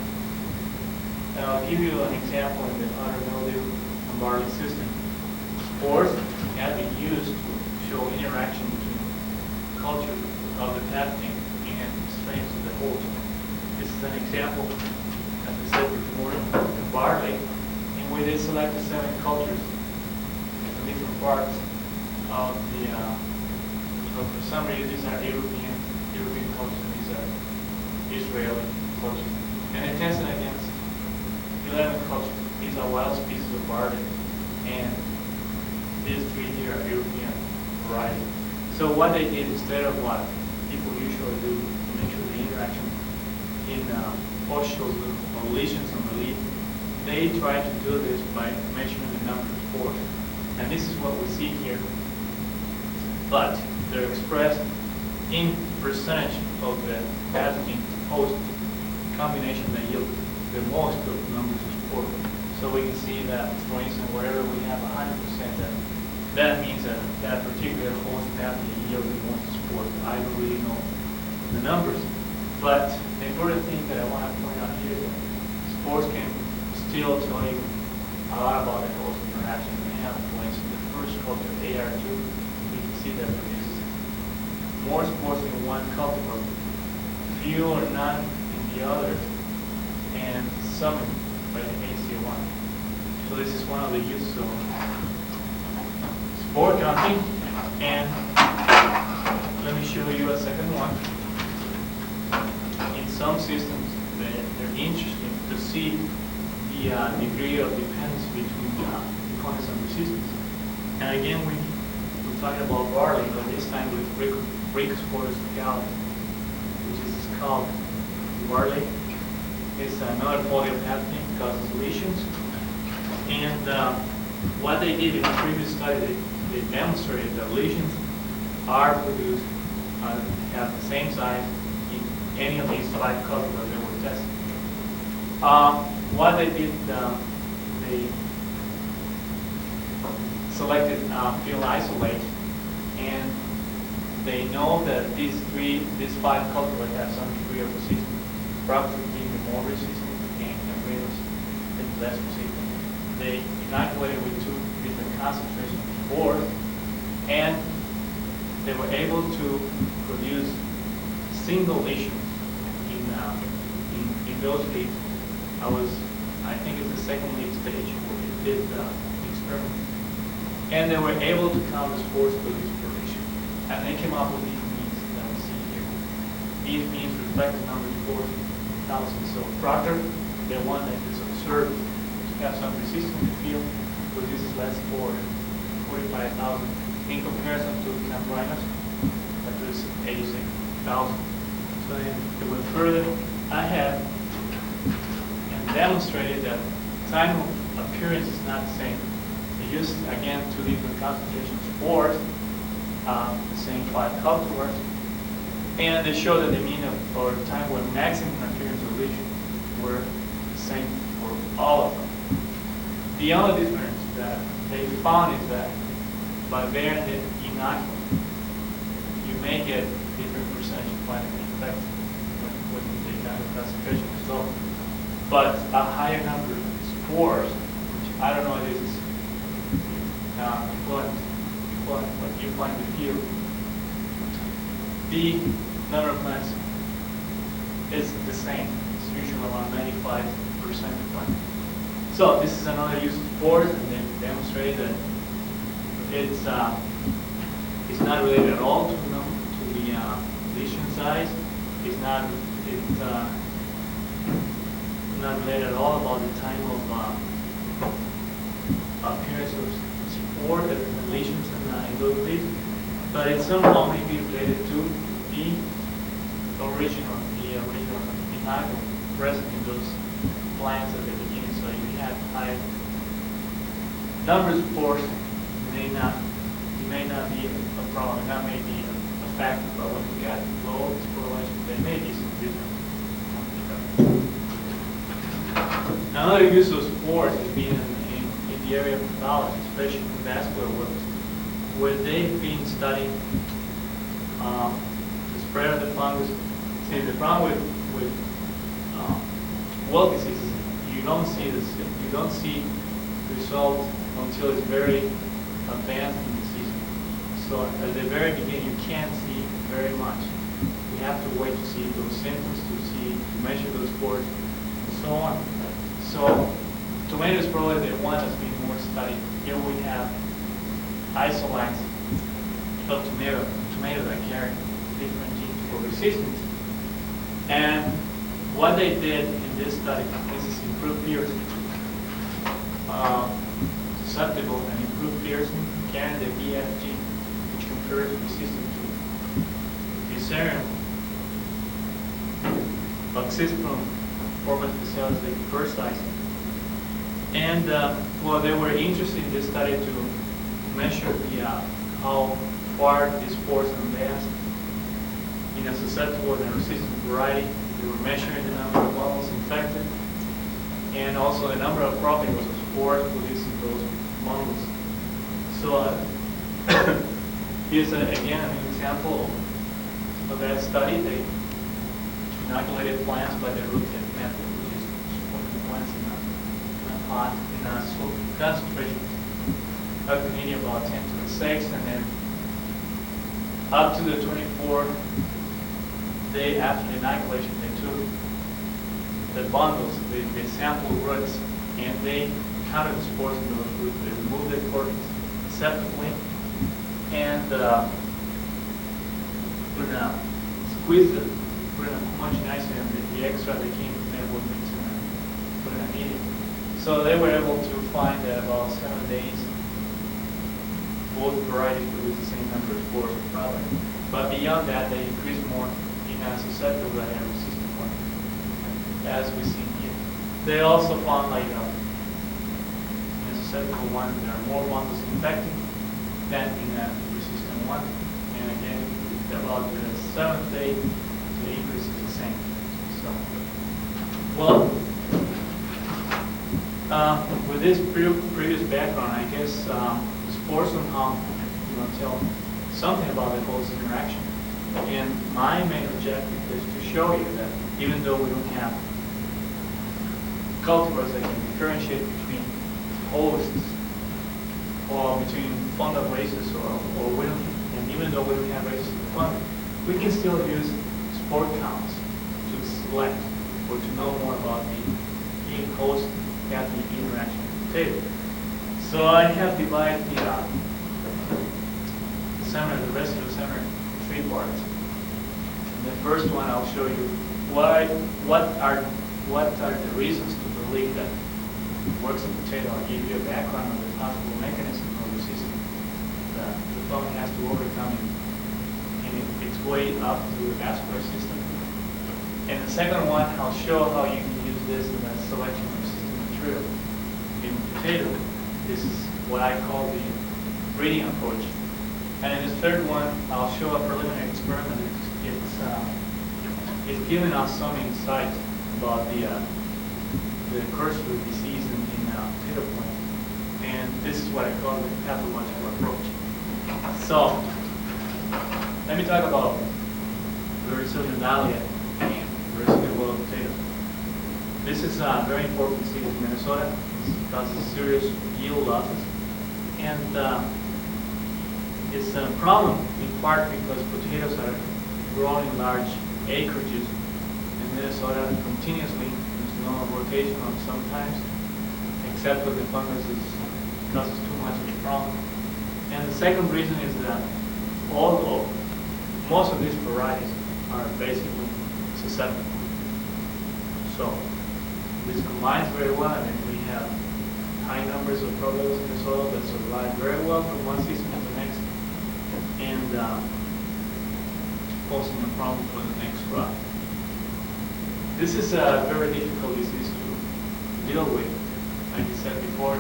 And I'll give you an example in the water mildew and barley system. Spores have been used to show interaction between culture of the pathogen and strains of the host. This is an example, as I said before, in barley, in which they selected 7 cultures from different parts of the, for some reason these are European cultures, and these are Israeli cultures. And they tested against 11 cultures. These are wild species of barley, and these 3 here are European variety. So what they did, instead of what people usually do to measure the interaction in pustules or lesions on the leaf, they try to do this by measuring the number of spores. And this is what we see here. But they're expressed in percentage of the pathogen host combination that yield the most of the numbers of spores. So we can see that, for instance, wherever we have 100%, that means that that particular host pathogen yields the most spores. I don't really know the numbers, but the important thing that I want to point out here is that spores can still tell you a lot about the host interaction. We have, for instance, the first culture, AR2, we can see that produces more spores in one cultivar, few or none in the others, and some by the AC1. So this is one of the uses of spore counting, and let me show you a second one. In some systems, they're interesting to see the degree of dependency between components and resistance. And again, we're talking about barley, but this time with Rhizospores gallus, which is called barley. It's another pathogen, causes lesions. And what they did in the previous study, they demonstrated that lesions are produced, have the same size in any of these 5 cultivars that were tested. What they did, they selected field isolate, and they know that these 5 cultivars have some degree of resistance, probably being more resistant and tomatoes is less resistant. They inoculated with 2 different concentrations before, and they were able to produce single lesions in those leaves. I think it's the second leaf stage where we did the experiment. And they were able to count the spores produced per lesion. And they came up with these means that we see here. These means reflect the number of spores in thousands. So Proctor, the one that is observed to have some resistance in the field, produces less spores, 45,000, in comparison to Cambrinus, that produces 86,000. So then they went further ahead and demonstrated that time of appearance is not the same. They used, again, 2 different concentrations of spores, the same 5 cultivars, and they showed that the mean of, or time when maximum appearance of lesion were the same for all of them. The only difference that they found is that by varying the inoculum, you may get different percentage of quantity effect when you take down the concentration as well. But a higher number of spores, which I don't know if this is equivalent, but you find the field, the number of plants is the same. It's usually around 95% of plants. So this is another use of spores, and they demonstrate that it's not related at all to the lesion size. It's not related at all about the time of appearance of spore, the lesions in those leaves, but it somehow may be related to the original inoculum present in those plants at the beginning. So you have high numbers of spores, may not be a problem. That may be a factor, but when you got low sporulation, there may be some different. Another use of spores has been in the area of pathology, especially in vascular works, where they've been studying the spread of the fungus. See, the problem with well diseases, you don't see results until it's very advanced in the disease. So at the very beginning, you can't see very much. You have to wait to see those symptoms, to measure those spores, and so on. So tomato is probably the one that's been more studied. Here we have isolates of tomato that carry different genes for resistance. And what they did in this study, this is improved Pearson, susceptible and improved Pearson carrying the BF gene, which confers resistance to Fusarium, Oxysprom, Forma specialis, the first size. And well, they were interested in this study to measure how far these spores advanced in a susceptible and resistant variety. They were measuring the number of bundles infected and also the number of propagules of spores produced in those bundles. So here's again an example of that study. They inoculated plants by the root method, which is putting the plants in a pot in a concentration of vanadium about 10 to the 6, and then up to the 24th day after the inoculation, they took the bundles, the sample roots, and they counted the spores in those roots. They removed the cortex acceptably and squeezed it, put in a homogenized, and the extract that came from there would mix and put in a medium. So they were able to find that about 7 days, both varieties produce the same number of spores of product. But beyond that, they increase more in a susceptible and a resistant one, as we see here. They also found, like, in a susceptible one, there are more bundles infected than in a resistant one. And again, about the 7th day, the increase is the same. So, well, with this previous background, I guess spores somehow tell something about the host interaction. And my main objective is to show you that even though we don't have cultivars that can differentiate between hosts or between fungal races, or we don't, and even though we don't have races of fungi, we can still use spore counts to select or to know more about the host at the interaction with the potato. So I have divided the residual seminar in 3 parts. In the first one, I'll show you what are the reasons to believe that it works in potato. I'll give you a background on the possible mechanism of resistance that the fungi has to overcome in its way up to the vascular system. And the second one, I'll show how you can use this in a selection of resistant material in potato. This is what I call the breeding approach. And in the third one, I'll show a preliminary experiment. It's given us some insight about the course of the disease in potato plant. And this is what I call the pathological approach. So, let me talk about Vericillium dahlia and Vericillium boiled potato. This is a very important disease in Minnesota. It causes serious yield losses. And it's a problem in part because potatoes are grown in large acreages in Minnesota continuously. There's no rotation on sometimes, except when the fungus causes too much of a problem. And the second reason is that although most of these varieties are basically susceptible, so this combines very well, and we have high numbers of proteins in the soil that survive very well from one season to the next, and posing a problem for the next crop. This is a very difficult disease to deal with. Like I said before,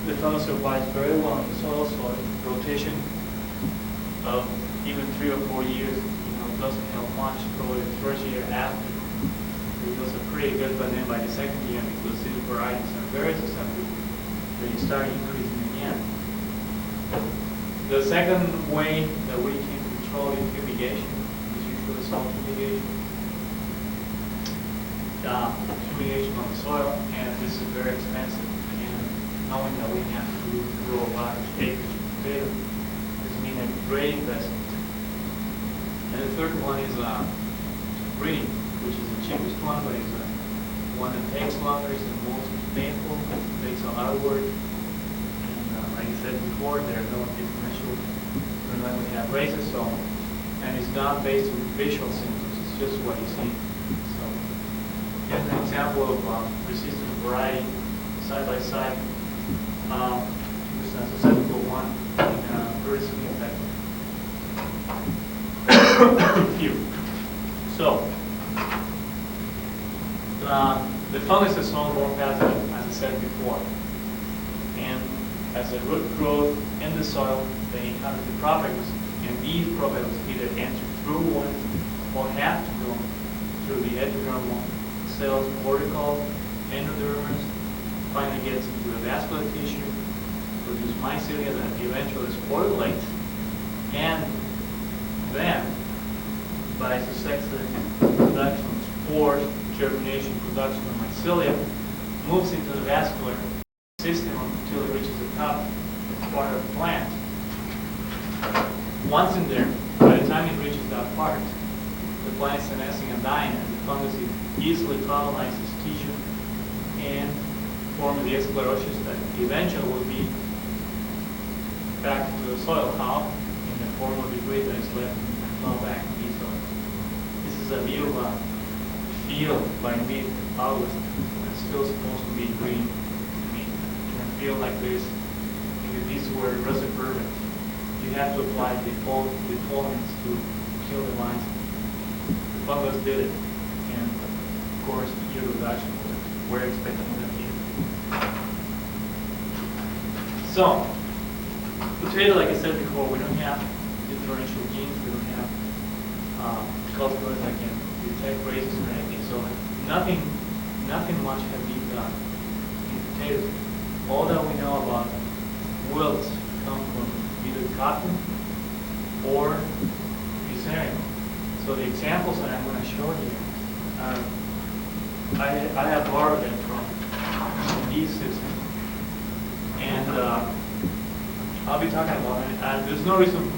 the the fungus survives very well in the soil, so rotation of even 3 or 4 years, doesn't help much. Probably the first year after, it was pretty good, but then by the second year, because these varieties are very susceptible, they start increasing again. The second way that we can control is fumigation, is usually soil fumigation. Fumigation on the soil, and this is very expensive. And knowing that we have to grow a large acreage of potato, this means a great investment. And the third one is breeding, which is the cheapest one, but it's one that takes longer, is the most painful, takes a lot of work. And like I said before, there are no differential when we have races, so, and it's not based on visual symptoms, it's just what you see. So here's an example of resistant variety side by side. This is a susceptible one, and very sweet effect. So, the fungus is soil borne pathogen, as I said before. And as the root grows in the soil, they encounter the propagules, and these propagules either enter through one or have to go through the epidermal cells, cortical, endodermis, finally gets into the vascular tissue, produce mycelia that eventually sporulates, and then by successive production of spores, germination, production of mycelia, moves into the vascular system until it reaches the top part of the plant. Once in there, by the time it reaches that part, the plant is senescing and dying, and the fungus easily colonizes tissue and forms the sclerosis that eventually will be back into the soil. How? In the form of debris that is left and flow back to the soil. This is a view of a field by mid-August. It's still supposed to be green. I mean, in a field like this, if these were reservoirs, you have to apply defoliants to kill the mice. The fungus did it, and of course, yield reduction was we're expecting that here. So, potato, like I said before, we don't have differential genes, we don't have cultivars that can detect races or anything, so nothing much has been done in potatoes. All that we know about wilts come from either cotton or fusarium. So the examples that I'm going to show you, I have borrowed them from these systems. And I'll be talking about it. And there's no reason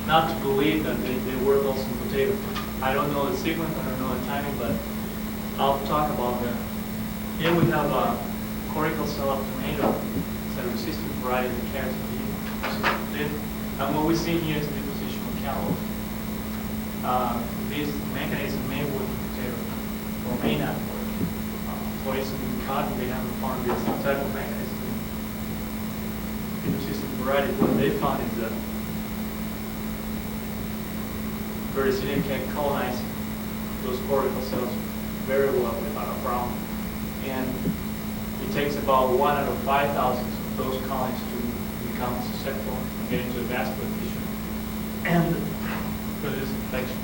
not to believe that they work also in potatoes. I don't know the sequence, I don't know the timing, but I'll talk about them. Here we have a cortical cell of tomato. It's a resistant variety that carries the gene. And what we see here is the deposition of callus. This mechanism may work in potato or may not work. For instance, in cotton, they haven't found this type of mechanism. In resistant variety, what they found is that Verticillium can colonize those cortical cells very well without a problem. And it takes about 1 out of 5,000 of those colonies to become susceptible and get into the vascular tissue and produce infection.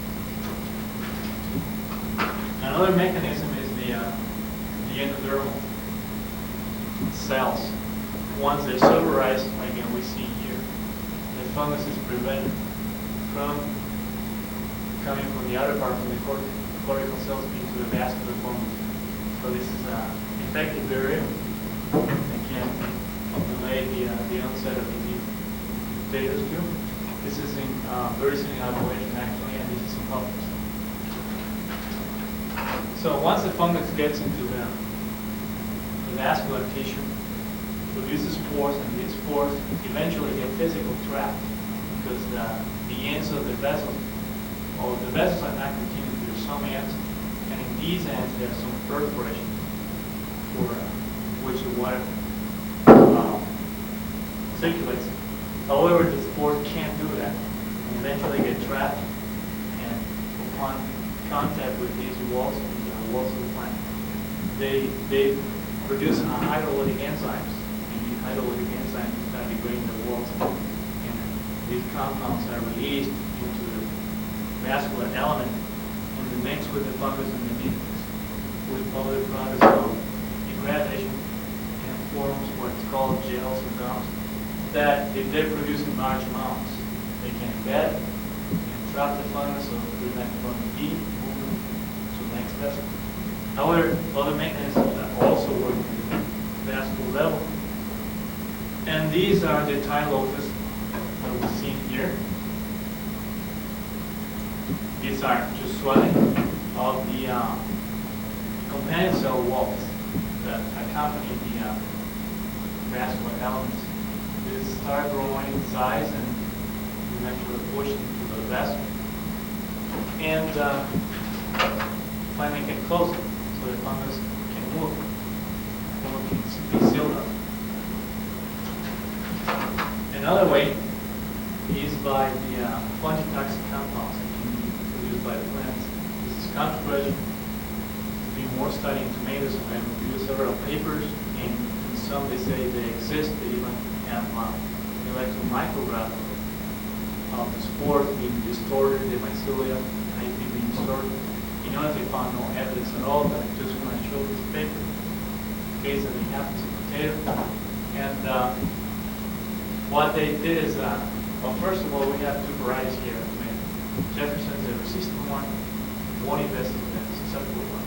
Another mechanism is the endodermal cells. Once they're silverized, like we see here, the fungus is prevented from coming from the outer part of the cortical cells into the vascular form. So this is an effective barrier that can delay the onset of disease. Potatoes too. This is in Verticillium oblation actually, and this is in puffers. So once the fungus gets into the vascular tissue, produces spores, and these spores eventually get physically trapped because the ends of the vessels, or the vessels are not continuous. There's some ends, and in these ends there are some perforations for which the water circulates. However, the spores can't do that, and eventually get trapped, and upon contact with these walls of the plant, they produce hydrolytic enzymes. And these hydrolytic enzymes start degrading the walls. And these compounds are released into the vascular element and they mix with the fungus and the minutos with other products called degradation and forms what's called gels and gums that if they're produced in large amounts, they can embed and trap the fungus so prevent from movement to the next vessel. However, other mechanisms that also work at the vascular level. And these are the tyloses that we've seen here. These are just swelling of the companion cell walls that accompany the vascular elements. They start growing in size and eventually push into the vessel. And finally can close it so the fungus can move or can be sealed up. Another way is by the fungi-toxic compounds that can be produced by the plants. This is controversial. There's been more study in tomatoes and I've reviewed several papers, and in some they say they exist. They even have electron micrograph of the spores being distorted, the mycelium, IP being distorted. In order they found no evidence at all, but I just want to show this paper in case that it happens in potato. And what they did is, well, first of all, we have two varieties here. Jefferson's the resistant one, Bonivest is the susceptible one.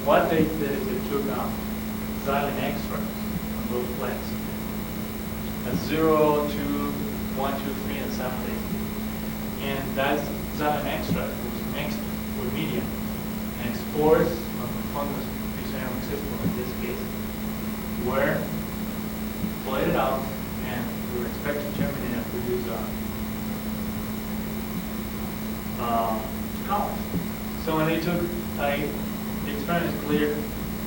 What they did is they took xylem extracts from those plants at 0, 2, 1, 2, 3, and 7 days. And that xylem extract was mixed with medium. And spores of the fungus, Physarum system in this case, were plated out and we were expected to germinate and produce columns. So when they took, the experiment is clear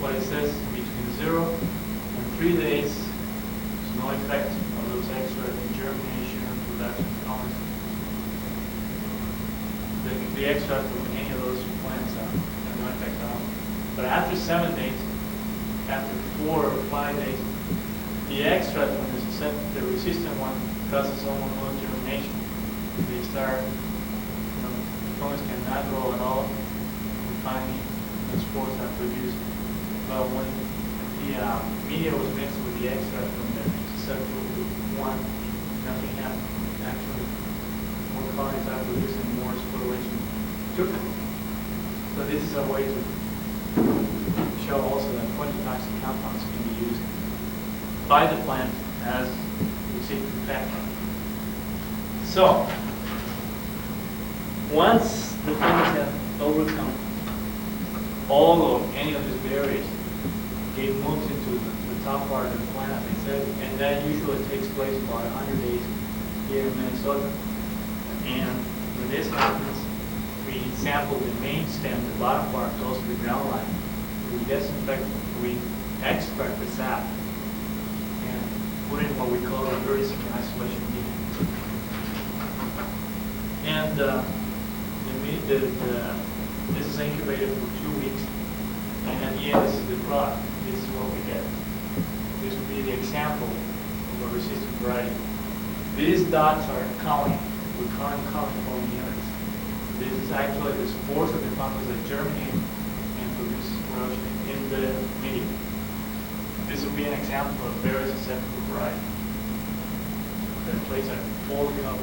what it says between 0 and 3 days, there's no effect of those extracts in germination or production of columns. The extract from any of those plants have no effect at all. But after 7 days, after 4 or 5 days, the extract from the resistant one causes almost no germination. They start, the fungus cannot grow at all. And finally, the spores are produced. But when the media was mixed with the extract from the susceptible one, nothing happened. Actually, more colonies are produced and more sporulation took it. So this is a way to show also that fungi-toxic compounds can be used by the plant as receiving factor. So, once the plants have overcome all of any of these barriers, they move into the top part of the plant, as I said, and that usually takes place about 100 days here in Minnesota. And when this happens, we sample the main stem, the bottom part, close to the ground line. We disinfect, we extract the sap, and put in what we call a very simple isolation media. And this is incubated for 2 weeks, and at the end, this is the product. This is what we get. This would be the example of a resistant variety. These dots are colony. We're calling colony units. This is actually the spores of the fungus that germinate and produce corrosion in the medium. This would be an example of a very susceptible variety. The plates are folding up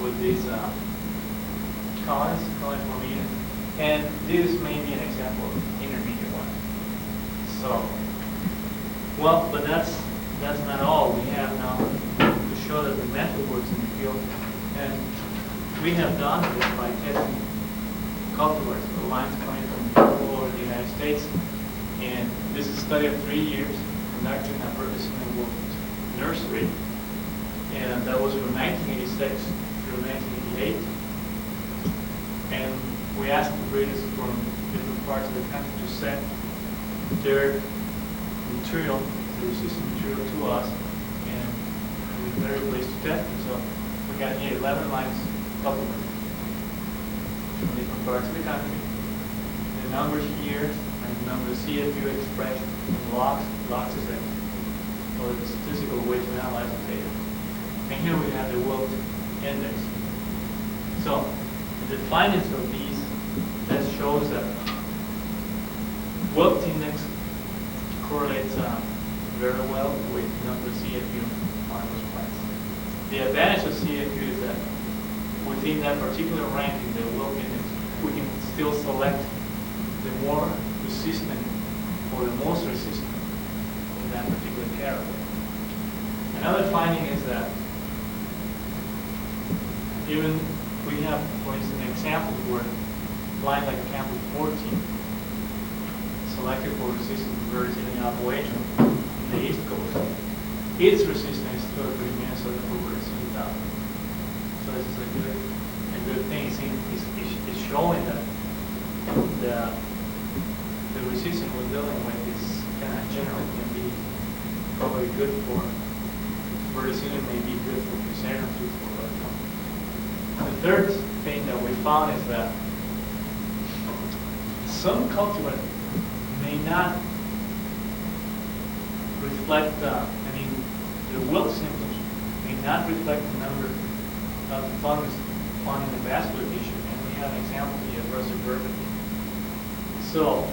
with these colonies from the unit. And this may be an example of intermediate one. So, well, but that's not all. We have now to show that the method works in the field. And we have done this by testing cultivars, the lines coming from all over the United States. And this is a study of 3 years conducted in a Ferguson nursery. And that was from 1986 through 1988. And we asked the breeders from different parts of the country to send their material, the resistant material, to us, and we were very pleased to test it. So we got here 11 lines cultivars from different parts of the country. The numbers here and the number CFU expressed in logs. Logs is a statistical way to analyze the data. And here we have the wilt index. So the findings of these, that shows that wilt index correlates very well with number CFU on those plants. The advantage of CFU is that within that particular ranking, the wilt index, we can still select the more resistant or the most resistant in that particular category. Another finding is that even we have, for instance, examples where lines like example 14 selected for resistant converters in Appalachian in the East Coast, its resistance to a Minnesota converters in the So this is a good thing. It's showing that the resistance we're dealing with is kind of generally can be probably good for resistance, may be good for Cassette too. The third thing that we found is that some cultivar may not reflect, the wilt symptoms may not reflect the number of fungus found in the vascular tissue. And we have an example here, Russet Bourbon. So,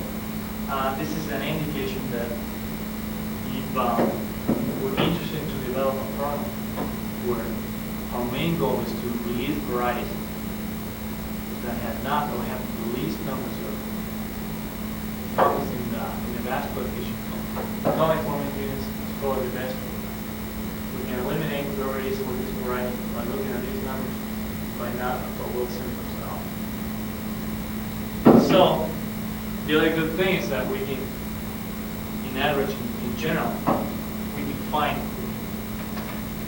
this is an indication that if we're interested to develop a product where our main goal is to release varieties that have not or have the least numbers of fungus in the vascular tissue. Non-conforming units is probably the best. We can eliminate varieties with this variety by looking at these numbers, by not for wilt symptoms at all. So, the other good thing is that we can, in average, in general, we can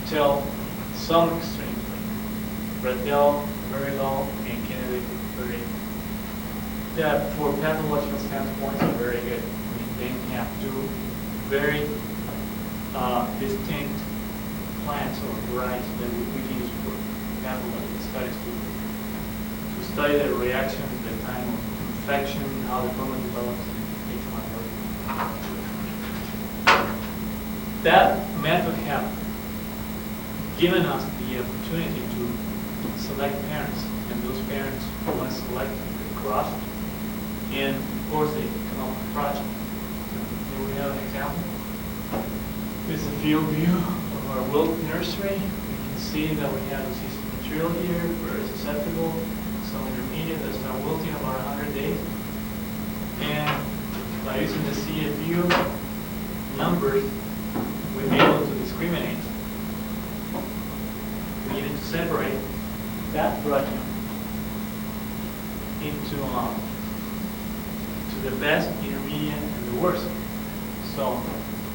tell some extremes. Brazil, very low, and Canada, very, that for pathological standpoints are very good. We then have two very distinct plants or varieties that we can use for pathological studies to study the reaction at the time of infection, how the fungus develops, and each one of those. That method has given us the opportunity to select parents, and those parents want to select the cross, and of course they come up with a project. So here we have an example. This is a field view of our wilt nursery. We can see that we have resistant material here, very susceptible, some intermediate that start wilting about 100 days. And by using the CFU numbers, we'll be able to discriminate. We needed to separate that project into to the best, intermediate, and the worst. So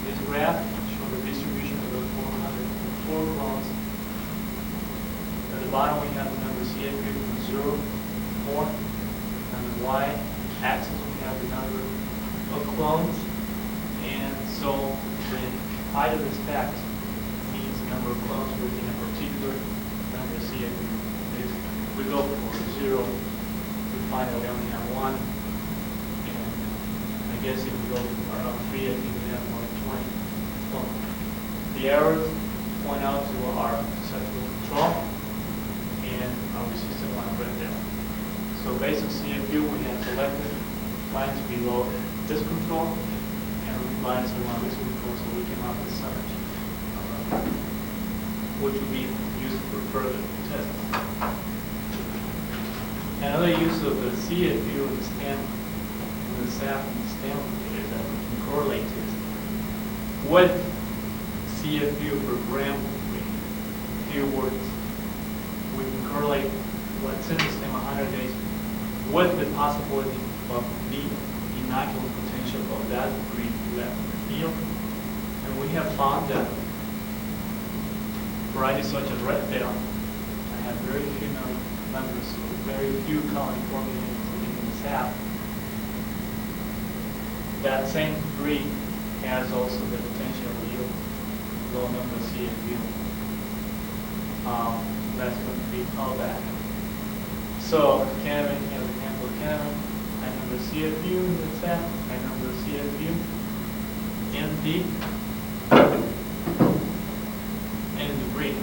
this graph shows the distribution of those 404 clones. At the bottom we have the number CFU from 0 to 4. On the y-axis we have the number of clones. And so the height of the stacks means the number of clones within a particular number of CFU. If we go for 0, we find that we only have 1. And I guess if we go around 3, I think we have more than 20. Well, the arrows point out to our susceptible control and our resistant line right there. So based on CFU, we have selected lines below this control and lines around this control, so we came up with summary, which will be used for further testing. Another use of the CFU in the stem, in the sap and the stem is that we can correlate this. What CFU per gram few words, we can correlate what's in the stem 100 days with the possibility of the inoculant potential of that breed left in the field. And we have found that varieties such as red tail have very few numbers, so very few colony forming units in the sap. That same breed has also the potential to yield low number of CFU. That's going to be all back. So Canada, you have the example of Canada, high number of CFU in the sap, high number CFU, ND, and the breed.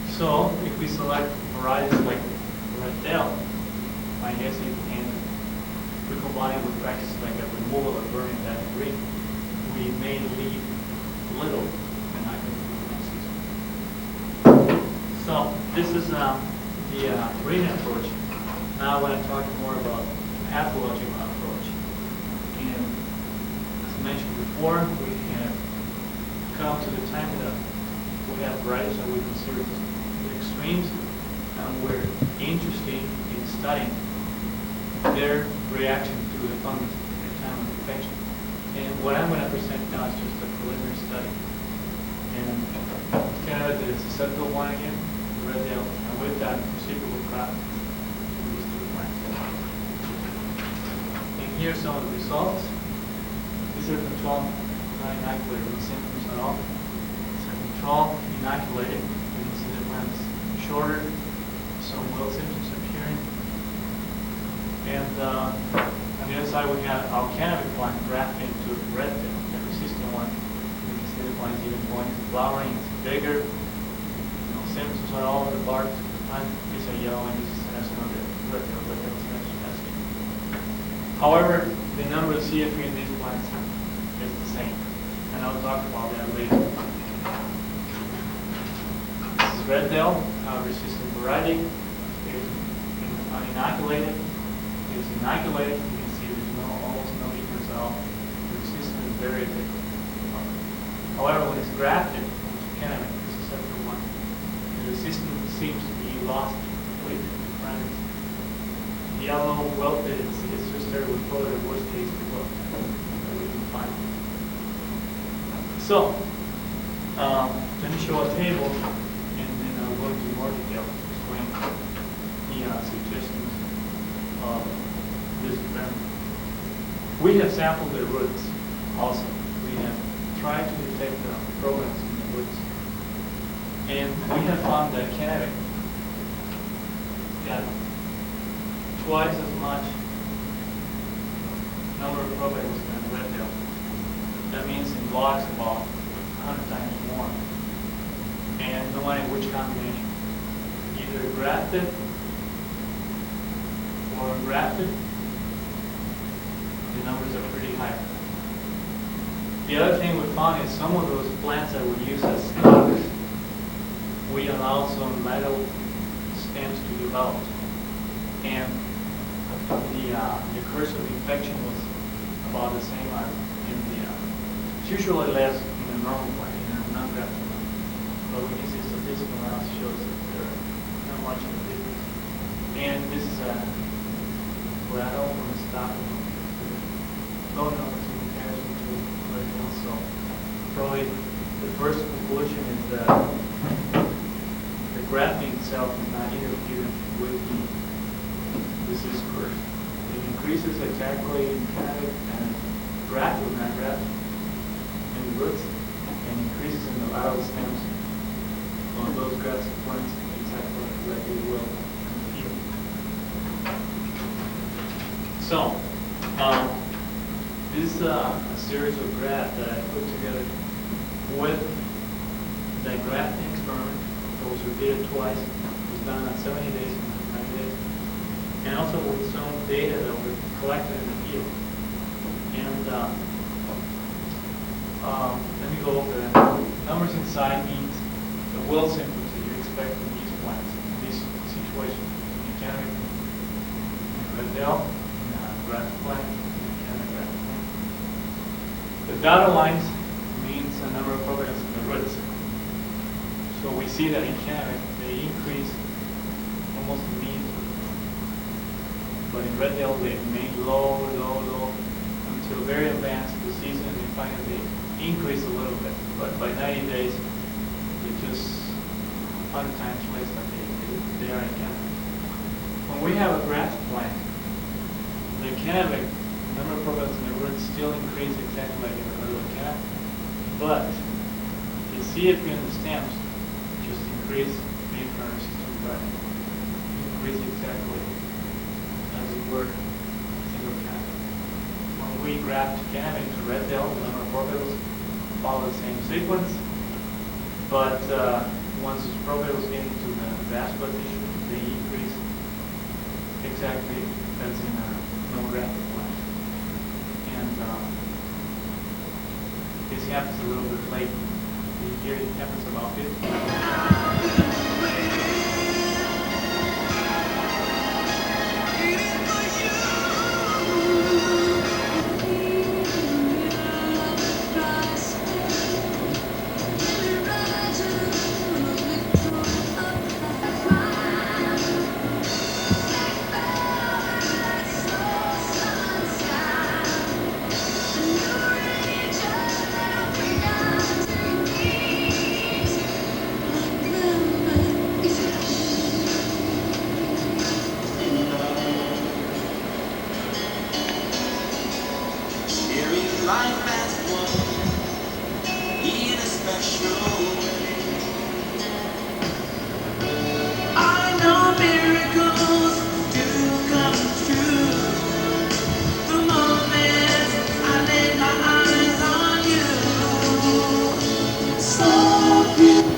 So if we select varieties like Red Dell, I guess and we combine with practices like a removal or burning that breed, we may leave little and not going to the next season. So this is the breeding approach. Now I want to talk more about pathological approach. And as I mentioned before, we have come to the time that we have varieties that we consider the extremes, and we're interested in studying their reaction to the fungus at the time of infection. And what I'm going to present now is just a preliminary study. And kind of the susceptible one again, the Red Dell, and we've done reciprocal crop. And here's some of the results. These are control, not inoculated with symptoms at all. So control, inoculated, you can see the plant is shorter, some wilt symptoms appearing. And on the other side we have our cannabis plant grafted into Red Dell, the resistant one. You can see the plant is even going to flowering, it's bigger. No symptoms at all, the bark plant is a yellow and this is an another Red Dell, but that's however, the number of CFU in these plants is the same, and I'll talk about that later. This is Red Dell, our resistant variety. It's uninoculated. It's inoculated. You can see there's almost no difference at all. The resistance is very big. However, when it's grafted, which you can have it, this is separate one, the resistance seems to be lost completely. Yellow, wilted, it's just there with probably the worst case before that we can find. So, let me show a table, and then I'll go into more detail to explain the suggestions of this experiment. We have sampled the roots also. We have tried to detect the programs in the roots. And we have found that cannabis got twice as much number of programs than Red Dell. That means in blocks about 100 times more. And no matter which combination, either grafted or grafted, the numbers are pretty high. The other thing we found is some of those plants that we use as stocks, we allow some metal stems to develop. And the course of infection was about the same as in the, it's usually less in a normal plant, in a non-grafted plant. But when you see statistical analysis shows that there are not much of a difference. And this is a rattle from the stock, low numbers in comparison to Red Dell. So probably the first conclusion is that the grafting itself is not interfering with the disease course. It increases exactly in cannabis and grafted, not grafted, in the roots, and increases in the lateral stems on those grafted plants exactly like they will in the field. So, this is a series of graphs that I put together with the grafting experiment. Those repeated twice. It was done on 70 days and 90 days. And also with some data that we collected in the field. And let me go over that. Numbers inside means the wilt symptoms that you expect from these plants, in these situations, in cannabis, in Red Dell, in grafted plant, in cannabis grafted plant. The dotted lines means the number of programs in the roots. So we see that in cannabis, they increase almost immediately. But in Red Dell, they remain low, until very advanced in the season, and they finally increase a little bit. But by 90 days, they're just 100 times less than they are in cannabis. When we have a grafted plant, the cannabis, the number of programs in the roots still increase exactly like in the regular cannabis. But the CFU in the stems just increase being from our system grafting. Increase exactly as it were single cannabis. When we three graph cabins, red belt, number of propellers, follow the same sequence. But once the propellers get into the vast position, they increase exactly as in a no rapid flash. And this happens a little bit late. Here it happens about 50. Life as one in a special way. I know miracles do come true. The moment I lay my eyes on you, so beautiful.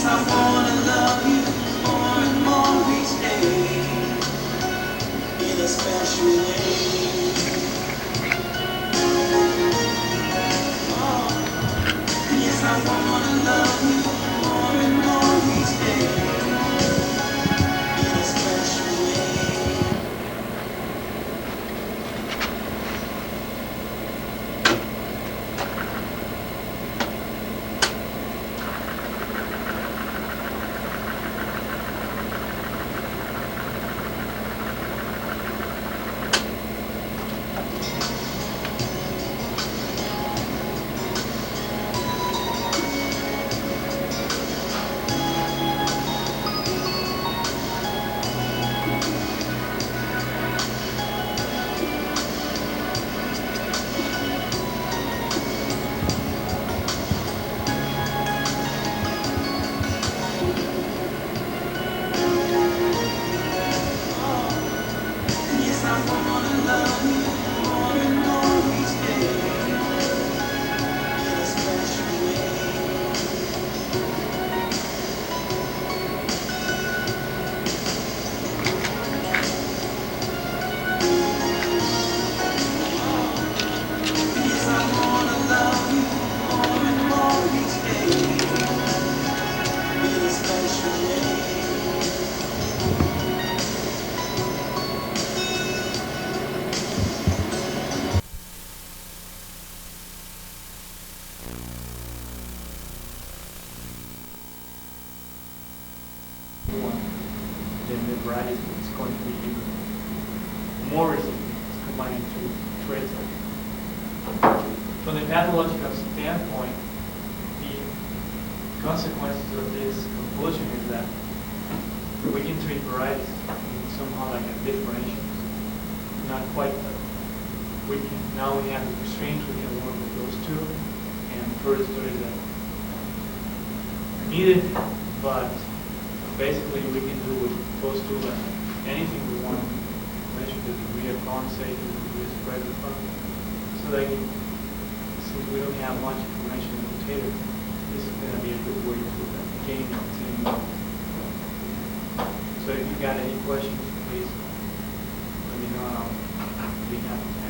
I wanna love you more and more each day, in a special way. Oh, yes, I wanna love you more and more each day, in a special way. Then the variety is going to be even more resistant combining two traits. From the pathological standpoint, the consequences of this conclusion is that we can treat varieties somehow like a differential. Not quite, but now we have the restraints, we can work with those two, and further studies that are needed, but basically we can do with those two anything we want to measure the degree of condensate, the degree of spread of front. So that since we don't have much information in the potato, this is going to be a good way to gain it. So if you got any questions, please let me know and I'll be happy to